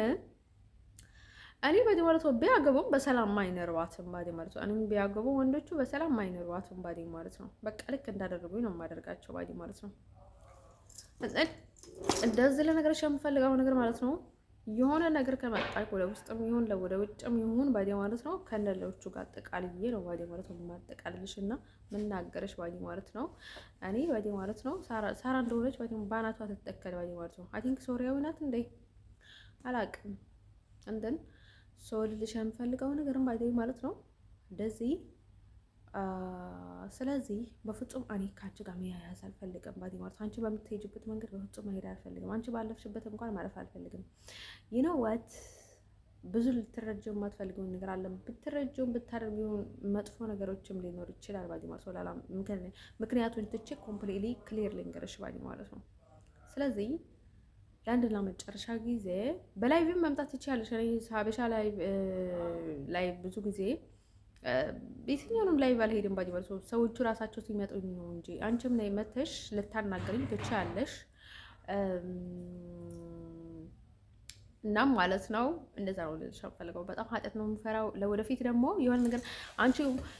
እኔ ባዲ ማለት ነው ቢያገቡም በሰላም ማይነርዋትም ባዲ ማለት ነው። እኔም ቢያገቡ ወንዶቹ በሰላም ማይነርዋትም ባዲ ማለት ነው። በቃ ልክ እንዳደረጉኝ ነው የማደርጋቸው ባዲ ማለት ነው። እንደዚህ ለነገርሽ የምፈልገው ነገር ማለት ነው የሆነ ነገር ከመጣ ወደ ውስጥም ይሁን ወደ ውጭም ይሁን ባዲ ማለት ነው ከነለዎቹ ጋር አጠቃልዬ ነው ባዲ ማለት ነው የማጠቃልልሽና ምናገርሽ ባዲ ማለት ነው። እኔ ባዲ ማለት ነው ሳራ እንደሆነች ባዲ ባናቷ ተተከለ ባዲ ማለት ነው። አይ ቲንክ ሶሪያዊ ናት እንዴ አላውቅም። እንደን ልልሽ የምፈልገው ነገር ባዲ ማለት ነው እንደዚህ ስለዚህ በፍጹም እኔ ካንቺ ጋር መያያዝ አልፈልግም ባዲ ማለት አንቺ በምትሄጂበት መንገድ በፍጹም መሄድ አልፈልግም። አንቺ ባለፍሽበት እንኳን ማለፍ አልፈልግም። you know what ብዙ ልትረጂው የማትፈልገው ነገር አለ። ብትረጂው ብታደርጊው መጥፎ ነገሮችም ሊኖር ይችላል ባዲ ማለት ነው። ምክንያቱም ትቼ ኮምፕሊትሊ ክሊር ልንገርሽ ባዲ ማለት ነው። ስለዚህ ለአንድና መጨረሻ ጊዜ በላይቭም መምጣት ትችያለሽ። ሀበሻ ላይ ብዙ ጊዜ የትኛውንም ላይቭ አልሄድም። ባዲ ሰዎቹ ራሳቸው ሲመጡኝ ነው እንጂ አንቺም ነይ መተሽ ልታናገሪኝ ትችያለሽ። እናም ማለት ነው እንደዛ ነው ልልሽ ፈልገው። በጣም ኃጢአት ነው የምፈራው። ለወደፊት ደግሞ የሆነ ነገር አንቺ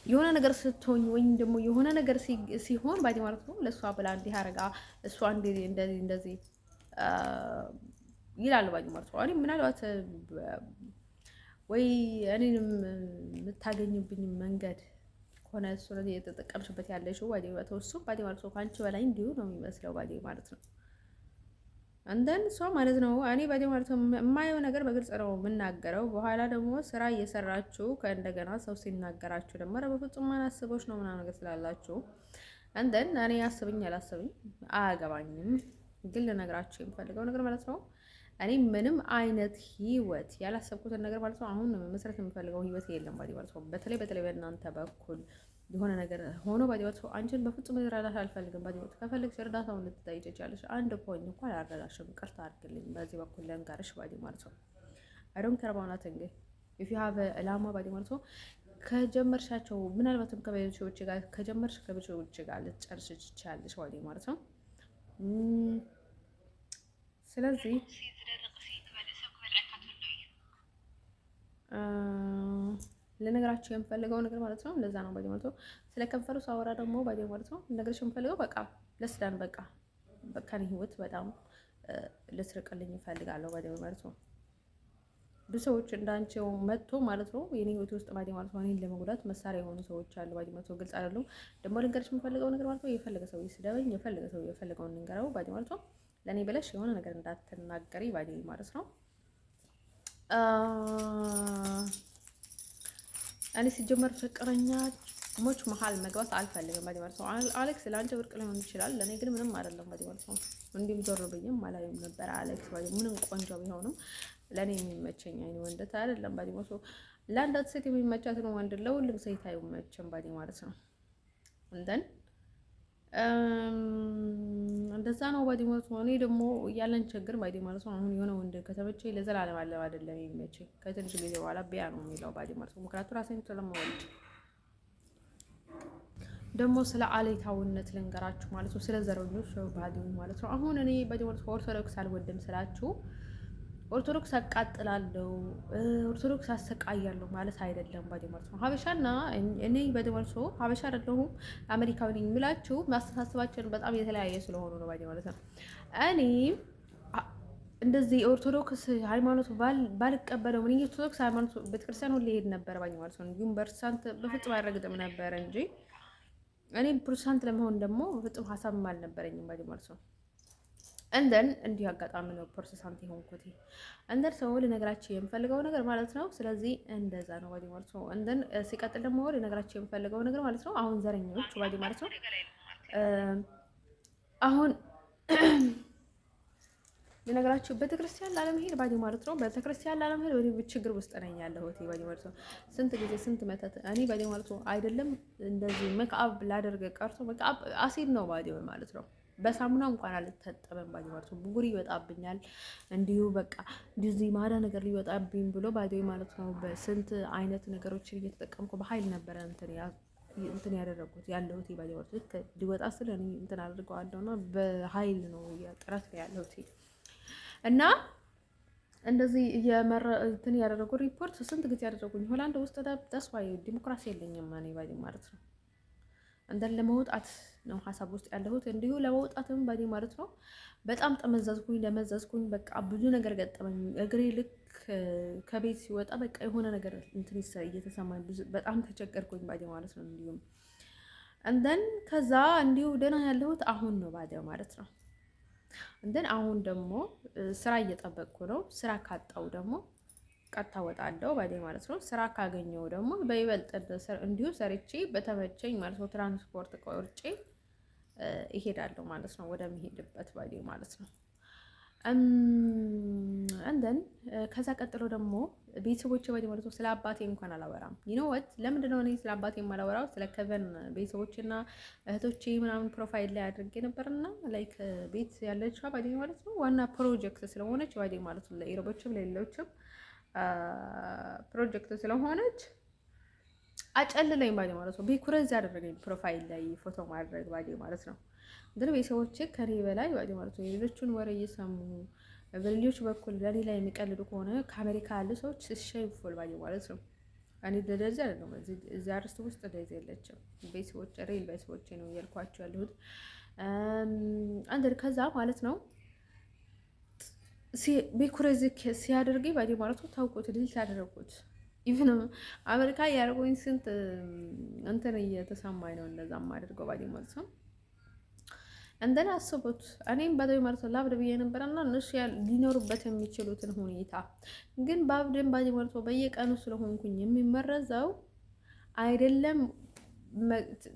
የሆነ ነገር ስትሆኝ ወይም ደግሞ የሆነ ነገር ሲሆን ባዲ ማለት ነው ለእሷ ብላ እንዲህ አረጋ እሷ እንደዚህ ይላል ባዲ ማለት ነው። እኔ ምናልባት ወይ እኔንም የምታገኝብኝ መንገድ ከሆነ እሱ ነው የተጠቀምሽበት ያለሽው ባዲ ማለት ነው። እሱ ባዲ ማለት ነው ከአንቺ በላይ እንዲሁ ነው የሚመስለው ባዲ ማለት ነው። እንደን እሷ ማለት ነው እኔ ባዲ ማለት ነው የማየው ነገር በግልጽ ነው የምናገረው። በኋላ ደግሞ ስራ እየሰራችሁ ከእንደገና ሰው ሲናገራችሁ ደግሞ ኧረ በፍጹም ማን አስበሽ ነው ምናምን ነገር ስላላችሁ እንደን እኔ አስብኝ አላስብኝ አያገባኝም። ግን ልነግራችሁ የምፈልገው ነገር ማለት ነው እኔ ምንም አይነት ህይወት ያላሰብኩትን ነገር ማለት ነው አሁን መስራት የምፈልገው ህይወት የለም ባዲ ማለት ነው። በተለይ በእናንተ በኩል የሆነ ነገር ሆኖ ባዲ ማለት ነው አንቺን በፍጹም ልረዳሽ አልፈልግም። ባዲ ማለት ከፈለግሽ እርዳታውን ልትጠይቂ ትችያለሽ። አንድ ፖይንት እንኳን አልረዳሽም፣ ይቅርታ አድርግልኝ በዚህ በኩል ልንገርሽ ባዲ ማለት ነው። አይ ዶንት ኬር አባውት ናቲንግ ኢፍ ዩ ሃቭ አላማ ባዲ ማለት ነው ከጀመርሻቸው ምናልባትም ከቤተሰቦች ጋር ከጀመርሽ ከቤተሰቦች ጋር ልትጨርሽ ትችያለሽ ባዲ ማለት ነው። ስለዚህ ልነግራችሁ የምፈልገው ነገር ማለት ነው እንደዛ ነው ባዲ ማለት ነው። ስለ ከንፈሩ ሳወራ ደግሞ ባዲ ማለት ነው ልነግርሽ የምፈልገው በቃ ለስዳን በቃ ህይወት በጣም ልትርቅልኝ እፈልጋለሁ ባዲ ማለት ነው። ብዙ ሰዎች እንዳንቺው መጥቶ ማለት ነው የኔ ህይወት ውስጥ ባዲ ማለት ነው እኔን ለመጉዳት መሳሪያ የሆኑ ሰዎች አሉ ባዲ ማለት ነው። ግልጽ አይደሉም። ደግሞ ልንገርሽ የምፈልገው ነገር ማለት ነው የፈለገ ሰው ይስደበኝ፣ የፈለገ ሰው የፈለገውን ልንገረው ባዲ ማለት ነው። ለእኔ ብለሽ የሆነ ነገር እንዳትናገሪ ባዲ ማለት ነው። እኔ ሲጀመር ፍቅረኛሞች መሀል መግባት አልፈልግም ባዲ ማለት ነው። አሌክስ ለአንቺ ብርቅ ሊሆን ይችላል፣ ለእኔ ግን ምንም አይደለም ባዲ ማለት ነው። እንዲሁም ዞር ብዬም አላየም ነበር አሌክስ ባዲ ምንም ቆንጆ ቢሆንም ለእኔ የሚመቸኝ አይነት ወንድ አይደለም ባዲ ማለት ነው። ለአንዳት ሴት የሚመቻትን ወንድ ለሁሉም ሴት አይመችም ባዲ ማለት ነው። እንደን እንደዛ ነው ባዲ ማለት ነው። እኔ ደግሞ ያለን ችግር ባዲ ማለት ነው አሁን የሆነ ወንድ ከተመቸኝ ለዘላለም አለ አይደለም የሚመቸኝ ከትንሽ ጊዜ በኋላ ቢያ ነው የሚለው ባዲ ማለት ነው። ምክንያቱም ራሴን ስለማወድ ደግሞ ስለ አሌታውነት ልንገራችሁ ማለት ነው። ስለ ዘረኞች ባዲ ማለት ነው። አሁን እኔ ባዲ ማለት ነው ኦርቶዶክስ አልወድም ስላችሁ ኦርቶዶክስ አቃጥላለሁ ኦርቶዶክስ አሰቃያለሁ ማለት አይደለም ባዲ ማለት ነው። ሀበሻና እኔ ባዲ ማለት ነው ሀበሻ አይደለሁም አሜሪካዊ ነኝ የምላችሁ ማስተሳሰባችን በጣም የተለያየ ስለሆኑ ነው ባዲ ማለት ነው። እኔ እንደዚህ ኦርቶዶክስ ሃይማኖት ባልቀበለው ምን ኦርቶዶክስ ሃይማኖት ቤተክርስቲያን ሁሌ ሄድ ነበር ባዲ ማለት ነው። እንዲሁም ፕሮቴስታንት በፍጹም አይረግጥም ነበር እንጂ እኔ ፕሮቴስታንት ለመሆን ደግሞ በፍጹም ሀሳብም አልነበረኝም ባዲ ማለት ነው። እንደን እንዲህ አጋጣሚ ነው ፕሮቴስታንት የሆንኩት። እንደን ሰው ልነግራችሁ የምፈልገው ነገር ማለት ነው። ስለዚህ እንደዛ ነው ባዲ ማለት ነው። እንደን ሲቀጥል ደግሞ ልነግራችሁ የምፈልገው ነገር ማለት ነው አሁን ዘረኞች ባዲ ማለት ነው አሁን ልነግራችሁ ቤተክርስቲያን ላለመሄድ ባዲ ማለት ነው ቤተክርስቲያን ላለመሄድ ወደ ችግር ውስጥ ነኝ ያለሁት ባዲ ማለት ነው። ስንት ጊዜ ስንት መተት እኔ ባዲ ማለት ነው አይደለም እንደዚህ ሜካፕ ላደርግ ቀርቶ ሜካፕ አሲድ ነው ባዲ ማለት ነው። በሳሙና እንኳን አልታጠበም ባዲ ማለት ነው። ብጉር ይወጣብኛል እንዲሁ በቃ እንደዚህ ማዳ ነገር ሊወጣብኝ ብሎ ባዲ ማለት ነው በስንት አይነት ነገሮችን እየተጠቀምኩ በኃይል ነበረ እንትን ያደረጉት ያለሁት ባዲ ማለት ነው። ሊወጣ ስለ እኔ እንትን አድርገዋለሁና በኃይል ነው ጥረት ነው ያለሁት እና እንደዚህ እንትን ያደረጉ ሪፖርት ስንት ጊዜ ያደረጉኝ ሆላንድ ውስጥ ተስፋ ዲሞክራሲ የለኝም እኔ ባዲ ማለት ነው። እንደን ለመውጣት ነው ሀሳብ ውስጥ ያለሁት እንዲሁ ለመውጣትም ባዲ ማለት ነው። በጣም ለመዘዝኩኝ በቃ ብዙ ነገር ገጠመኝ። እግሬ ልክ ከቤት ሲወጣ በቃ የሆነ ነገር እንትን እየተሰማኝ በጣም ተቸገርኩኝ ባዲ ማለት ነው። እንዲሁም እንደን ከዛ እንዲሁ ደህና ያለሁት አሁን ነው ባዲ ማለት ነው። እንደን አሁን ደግሞ ስራ እየጠበቅኩ ነው። ስራ ካጣው ደግሞ ቀጥታ ወጣለሁ ባዲ ማለት ነው። ስራ ካገኘው ደግሞ በይበልጥ እንዲሁ ሰርቼ በተመቸኝ ማለት ነው ትራንስፖርት ቆርጬ ይሄዳለሁ ማለት ነው ወደሚሄድበት ባዲ ማለት ነው። እንደን ከዛ ቀጥሎ ደግሞ ቤተሰቦቼ ወዲህ ማለት ነው ስለ አባቴ እንኳን አላወራም። ይኖወት ለምንድን ነው እኔ ስለ አባቴ የማላወራው? ስለ ከቨን ቤተሰቦችና እህቶቼ ምናምን ፕሮፋይል ላይ አድርጌ ነበርና ላይክ ቤት ያለች ባዴ ማለት ነው ዋና ፕሮጀክት ስለሆነች ባዴ ማለት ነው ለኢሮቦችም ለሌሎችም ፕሮጀክት ስለሆነች አጨልለኝ ባዴ ማለት ነው። ቢኩረዝ ያደረገኝ ፕሮፋይል ላይ ፎቶ ማድረግ ባዴ ማለት ነው። ግን ቤተሰቦቼ ከኔ በላይ ባዴ ማለት ነው የሌሎቹን ወሬ እየሰሙ በሌሎች በኩል ለኔ ላይ የሚቀልዱ ከሆነ ከአሜሪካ ያሉ ሰዎች ሼምፉል ባዴ ማለት ነው። እኔ ደረጃ አይደለም እዚህ አርስት ውስጥ እንደዚህ የለችም። ቤተሰቦቼ ሪል ቤተሰቦቼ ነው እያልኳቸው ያለሁት። አንድ ከዛ ማለት ነው ቢኩረዝ ሲያደርገኝ ባዴ ማለት ነው ታውቁት ድል ያደረኩት ኢቭን አሜሪካ ያደረጉኝ ስንት እንትን እየተሰማኝ ነው እንደዛ ማድርገው ባዴ ማለት ነው። እንደና አስቡት እኔም ባዴ ማለት ነው ላብድ ብዬ ነበርና እነሱ ሊኖሩበት የሚችሉትን ሁኔታ ግን ባብደን ባዴ ማለት ነው በየቀኑ ስለሆንኩኝ የሚመረዘው አይደለም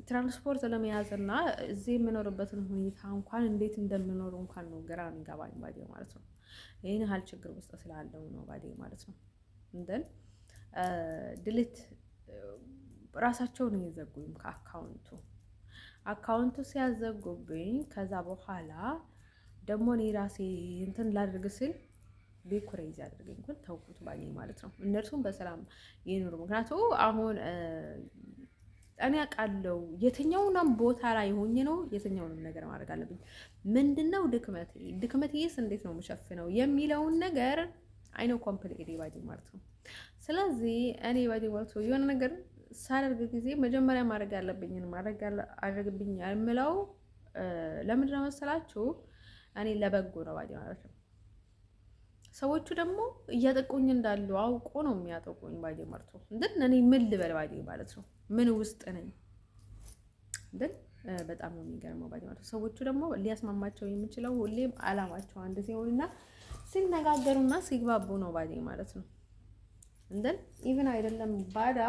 ትራንስፖርት ለመያዝና እዚህ የምኖርበትን ሁኔታ እንኳን እንዴት እንደምኖር እንኳን ነው ግራ የሚገባኝ ባዴ ማለት ነው። ይሄን ያህል ችግር ውስጥ ስላለው ነው ባዴ ማለት ነው። እንደን ድሊት ራሳቸው ነው የዘጉኝ ከአካውንቱ ሲያዘጉብኝ ከዛ በኋላ ደግሞ እኔ ራሴ እንትን ላድርግ ስል ቤኩሬዝ ያደርገኝ እንኳን ተውኩት ባኔ ማለት ነው። እነርሱም በሰላም ይኖሩ። ምክንያቱም አሁን እኔ አውቃለሁ የትኛውንም ቦታ ላይ ሆኜ ነው የትኛውንም ነገር ማድረግ አለብኝ። ምንድነው ድክመቴስ እንዴት ነው የምሸፍነው የሚለውን ነገር አይኖ ኮምፕሊትሊ ባዲ ማለት ነው። ስለዚህ እኔ ባዲ ማለት ነው የሆነ ነገር ሳደርግ ጊዜ መጀመሪያ ማድረግ ያለብኝን ማድረግ አድርግብኝ የምለው ለምንድን ነው መሰላችሁ? እኔ ለበጎ ነው ባዲ ማለት ነው። ሰዎቹ ደግሞ እያጠቁኝ እንዳሉ አውቆ ነው የሚያጠቁኝ ባዲ ማለት ነው። ግን እኔ ምን ልበል ባዲ ማለት ነው ምን ውስጥ ነኝ ግን በጣም ነው የሚገርመው ባዲ ማለት ነው። ሰዎቹ ደግሞ ሊያስማማቸው የሚችለው ሁሌም አላማቸው አንድ ሲሆንና ሲነጋገሩና ሲግባቡ ነው ባዲ ማለት ነው። እንደን ኢቭን አይደለም ባዳ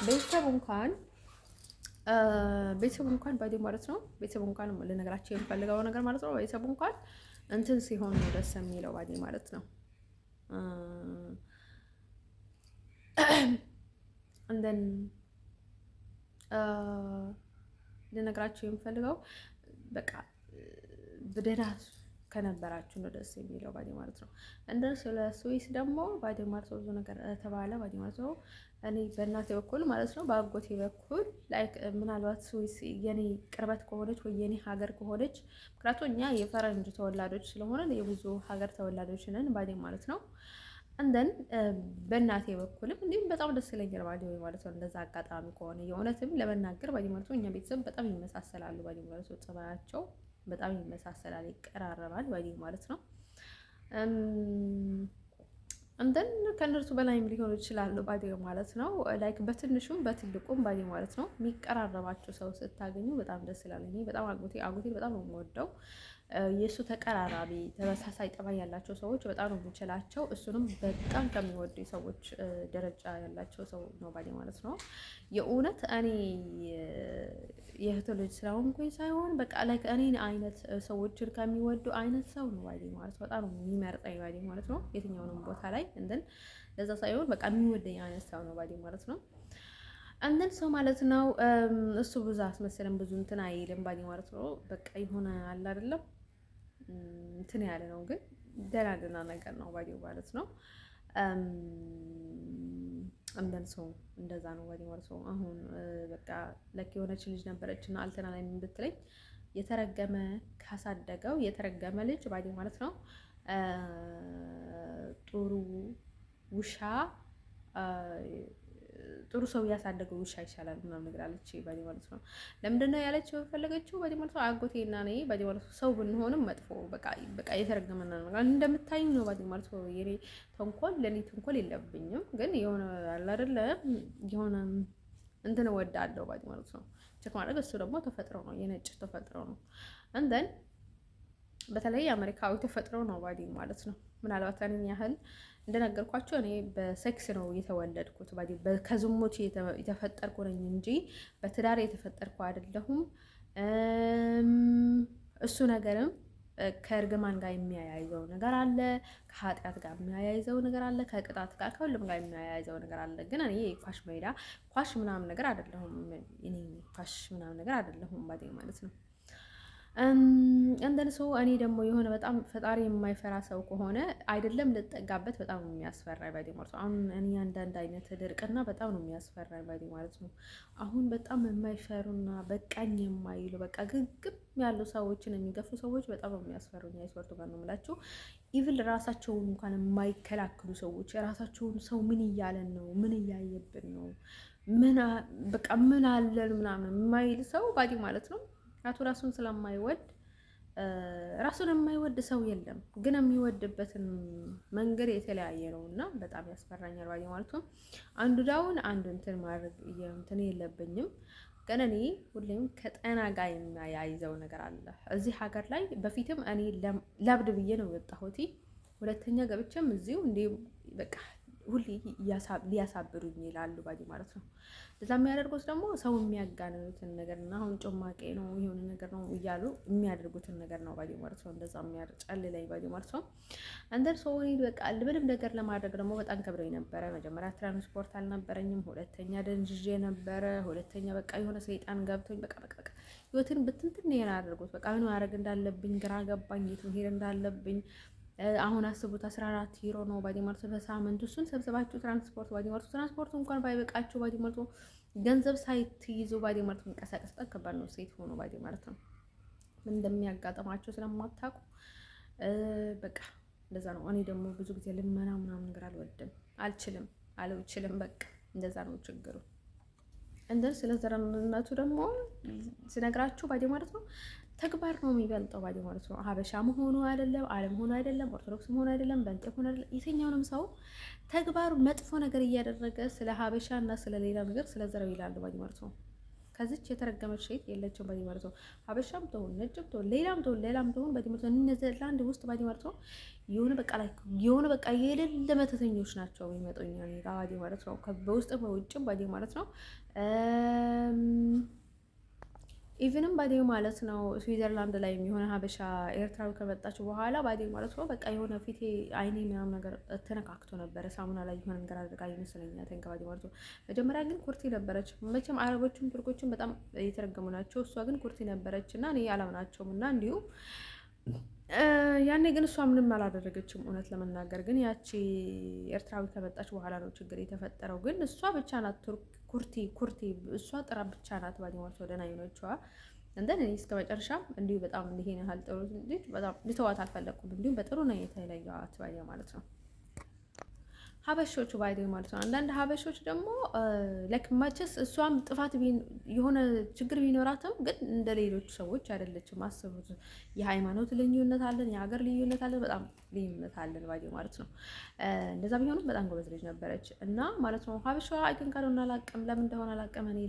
ቤተሰብ እንኳን ባዲ ማለት ነው። ቤተሰብ እንኳን ልነግራቸው የምፈልገው ነገር ማለት ነው ቤተሰብ እንኳን እንትን ሲሆን ነው ደስ የሚለው ባዲ ማለት ነው። እንደን ልነግራቸው የምፈልገው በቃ በደህና ከነበራችሁ ነው ደስ የሚለው ባዲ ማለት ነው። እንደ ስለ ስዊስ ደግሞ ባዲ ማለት ነው ብዙ ነገር ተባለ ባዲ ማለት ነው። እኔ በእናቴ በኩል ማለት ነው በአጎቴ በኩል ላይክ ምናልባት ስዊስ የኔ ቅርበት ከሆነች ወይ የኔ ሀገር ከሆነች ምክንያቱም እኛ የፈረንጅ ተወላዶች ስለሆነ የብዙ ሀገር ተወላዶች ነን ባዲ ማለት ነው። እንደን በእናቴ በኩልም እንዲሁም በጣም ደስ ይለኛል ባዲ ማለት ነው። እንደዛ አጋጣሚ ከሆነ የእውነትም ለመናገር ባዲ ማለት ነው እኛ ቤተሰብ በጣም ይመሳሰላሉ ባዲ ማለት ነው። ጸባያቸው በጣም ይመሳሰላል፣ ይቀራረባል ባዲ ማለት ነው። እንደን ከእነርሱ በላይም ሊሆኑ ይችላሉ ባዲ ማለት ነው። ላይክ በትንሹም በትልቁም ባዲ ማለት ነው የሚቀራረባቸው ሰው ስታገኙ በጣም ደስ ይላል። እኔ በጣም አጎቴ በጣም ነው የምወደው። የእሱ ተቀራራቢ ተመሳሳይ ጠባይ ያላቸው ሰዎች በጣም ነው የምችላቸው። እሱንም በጣም ከሚወዱ ሰዎች ደረጃ ያላቸው ሰው ነው ባዲ ማለት ነው። የእውነት እኔ የእህት ልጅ ስለሆንኩኝ ሳይሆን በቃ ላይክ እኔን አይነት ሰዎችን ከሚወዱ አይነት ሰው ነው ባዲ ማለት ነው። በጣም የሚመርጠኝ ባዲ ማለት ነው የትኛውንም ቦታ ላይ እንደን ለዛ ሳይሆን በቃ የሚወደኝ አይነት ሰው ነው ባዲ ማለት ነው። እንደን ሰው ማለት ነው እሱ ብዙ አስመሰለን ብዙ እንትን አይልም ባዲ ማለት ነው። በቃ የሆነ አለ አይደለም እንትን ያለ ነው ግን ደህና ነገር ነው ባዲ ማለት ነው። እንደን ሰው እንደዛ ነው ባዲ ማለት ነው። አሁን በቃ ለክ የሆነች ልጅ ነበረችና አልተና ላይ ምን ብትለኝ የተረገመ ካሳደገው የተረገመ ልጅ ባዲ ማለት ነው ጥሩ ውሻ ጥሩ ሰው ያሳደገው ውሻ ይሻላል ምናምን ነገር አለች ባዲ ማለት ነው። ለምንድነው ያለችው የፈለገችው ባዲ ማለት ነው አጎቴና እኔ ባዲ ማለት ነው ሰው ብንሆንም መጥፎ በቃ የተረገመና ነው እንደምታይኝ ነው ባዲ ማለት ነው። የኔ ተንኮል ለኔ ተንኮል የለብኝም ግን የሆነ አለ አይደለ የሆነ እንትን እወዳለሁ ባዲ ማለት ነው። ቼክ ማድረግ እሱ ደግሞ ተፈጥሮ ነው የነጭ ተፈጥሮ ነው። እንደን በተለይ አሜሪካዊ ተፈጥሮ ነው ባዲ ማለት ነው። ምናልባት እኔን ያህል እንደነገርኳቸው እኔ በሴክስ ነው የተወለድኩት ባዲ ከዝሙት የተፈጠርኩ ነኝ እንጂ በትዳር የተፈጠርኩ አይደለሁም። እሱ ነገርም ከእርግማን ጋር የሚያያይዘው ነገር አለ፣ ከኃጢአት ጋር የሚያያይዘው ነገር አለ፣ ከቅጣት ጋር ከሁሉም ጋር የሚያያይዘው ነገር አለ። ግን እኔ ኳሽ ሜዳ ኳሽ ምናምን ነገር አይደለሁም። እኔ ኳሽ ምናምን ነገር አይደለሁም ባዴ ማለት ነው። እንደን ሰው እኔ ደግሞ የሆነ በጣም ፈጣሪ የማይፈራ ሰው ከሆነ አይደለም ልጠጋበት በጣም ነው የሚያስፈራኝ ባዴ ማለት ነው። አሁን እኔ አንዳንድ አይነት ድርቅና በጣም ነው የሚያስፈራኝ ባዴ ማለት ነው። አሁን በጣም የማይፈሩና በቃኝ የማይሉ በቃ ግግም ያሉ ሰዎችን የሚገፉ ሰዎች በጣም ነው የሚያስፈሩኝ። አይስወርቱ ጋር ነው የምላችሁ። ኢቭል ራሳቸውን እንኳን የማይከላከሉ ሰዎች የራሳቸውን ሰው ምን እያለን ነው፣ ምን እያየብን ነው፣ ምን በቃ ምን አለን ምናምን የማይል ሰው ባዴ ማለት ነው። አቶ ራሱን ስለማይወድ ራሱን የማይወድ ሰው የለም። ግን የሚወድበትን መንገድ የተለያየ ነው እና በጣም ያስፈራኛል ባዴ ማለት ነው። አንዱ ዳውን አንዱ እንትን ማድረግ እንትን የለብኝም። ግን እኔ ሁሌም ከጤና ጋር የሚያያይዘው ነገር አለ እዚህ ሀገር ላይ። በፊትም እኔ ለብድ ብዬ ነው የወጣሁት። ሁለተኛ ገብቼም እዚሁ እንዴ በቃ ሁሌ ሊያሳብዱኝ ይላሉ ባዴ ማለት ነው። እዛ የሚያደርጉት ደግሞ ሰው የሚያጋንኑትን ነገር እና አሁን ጮማቄ ነው የሆነ ነገር ነው እያሉ የሚያደርጉትን ነገር ነው ባዴ ማለት ነው። እንደዛ የሚያጨልለኝ ባዴ ማለት ነው። አንደር ሰው በቃ ምንም ነገር ለማድረግ ደግሞ በጣም ከብዶኝ ነበረ። መጀመሪያ ትራንስፖርት አልነበረኝም፣ ሁለተኛ ደንጅዤ ነበረ፣ ሁለተኛ በቃ የሆነ ሰይጣን ገብቶኝ በቃ ህይወትን ብትንትን ይሄን አድርጎት በቃ ምን ማድረግ እንዳለብኝ ግራ ገባኝ፣ የት መሄድ እንዳለብኝ። አሁን አስቡት 14 ዩሮ ነው ባዴ ማለት በሳምንት። እሱን ሰብስባችሁ ትራንስፖርት ባዴ ማለት ትራንስፖርቱ እንኳን ባይበቃችሁ ባዴ ማለት ገንዘብ ሳይትይዙ ባዴ ማለት መንቀሳቀስ በጣም ከባድ ነው። ሴት ሆኖ ባዴ ማለት ነው ምን እንደሚያጋጥማቸው ስለማታውቁ በቃ እንደዛ ነው። እኔ ደግሞ ብዙ ጊዜ ልመና ምናምን ነገር አልወድም፣ አልችልም በቃ እንደዛ ነው ችግሩ። እንደዚህ ስለ ዘረኝነቱ ደግሞ ስነግራችሁ ባዴ ማለት ነው ተግባር ነው የሚበልጠው ባዴ ማለት ነው። ሀበሻ መሆኑ አይደለም፣ ዓለም ሆኖ አይደለም፣ ኦርቶዶክስ መሆኑ አይደለም፣ በንጤ ሆኖ አይደለም። የትኛውንም ሰው ተግባሩ መጥፎ ነገር እያደረገ ስለ ሀበሻ እና ስለ ሌላ ነገር ስለ ዘረው ይላሉ ባዴ ማለት ነው። ከዚች የተረገመች ሴት የለችም ባዴ ማለት ነው። ሀበሻም ትሆን ነጭም ትሆን ሌላም ትሆን ባዴ ማለት ነው። ኔዘርላንድ ውስጥ ባዴ ማለት ነው የሆነ በቃ የሌለ መተተኞች ናቸው የሚመጡኝ ባዴ ማለት ነው። በውስጥም በውጭም ባዴ ማለት ነው። ኢቭንም ባዴ ማለት ነው ስዊዘርላንድ ላይ የሚሆነ ሀበሻ ኤርትራዊ ከመጣችሁ በኋላ ባዴ ማለት ነው በቃ የሆነ ፊቴ አይኔ ምናምን ነገር ተነካክቶ ነበረ። ሳሙና ላይ የሆነ ነገር አድርጋ ይመስለኛል ባዴ ማለት ነው። መጀመሪያ ግን ኩርቲ ነበረች። መቼም አረቦችም ቱርኮችም በጣም የተረገሙ ናቸው። እሷ ግን ኩርቲ ነበረች እና እኔ አላምናቸውም እና እንዲሁ ያኔ ግን እሷ ምንም አላደረገችም። እውነት ለመናገር ግን ያቺ ኤርትራዊ ከመጣች በኋላ ነው ችግር የተፈጠረው። ግን እሷ ብቻ ናት ኩርቲ እሷ ጥራ ብቻ ናት ባዴ ማለት ነው ደህና የሆነችዋ። እንደን እኔ እስከ መጨረሻም እንዲሁ በጣም ይሄን ያህል ጥሩ ልጅ በጣም ልተዋት አልፈለኩም። እንዲሁ በጥሩ ነው የተለያት ባዴ ማለት ነው። ሀበሾቹ ባይደ ማለት ነው። አንዳንድ ሀበሾች ደግሞ ለክማቸስ እሷም ጥፋት የሆነ ችግር ቢኖራትም ግን እንደ ሌሎች ሰዎች አይደለችም። አስቡት፣ የሃይማኖት ልዩነት አለን፣ የሀገር ልዩነት አለን፣ በጣም ልዩነት አለን ባይ ማለት ነው። እንደዛ ቢሆንም በጣም ጎበዝ ልጅ ነበረች እና ማለት ነው። ሀበሻ አይተን ካልሆነ አላውቅም፣ ለምን እንደሆነ አላውቅም እኔ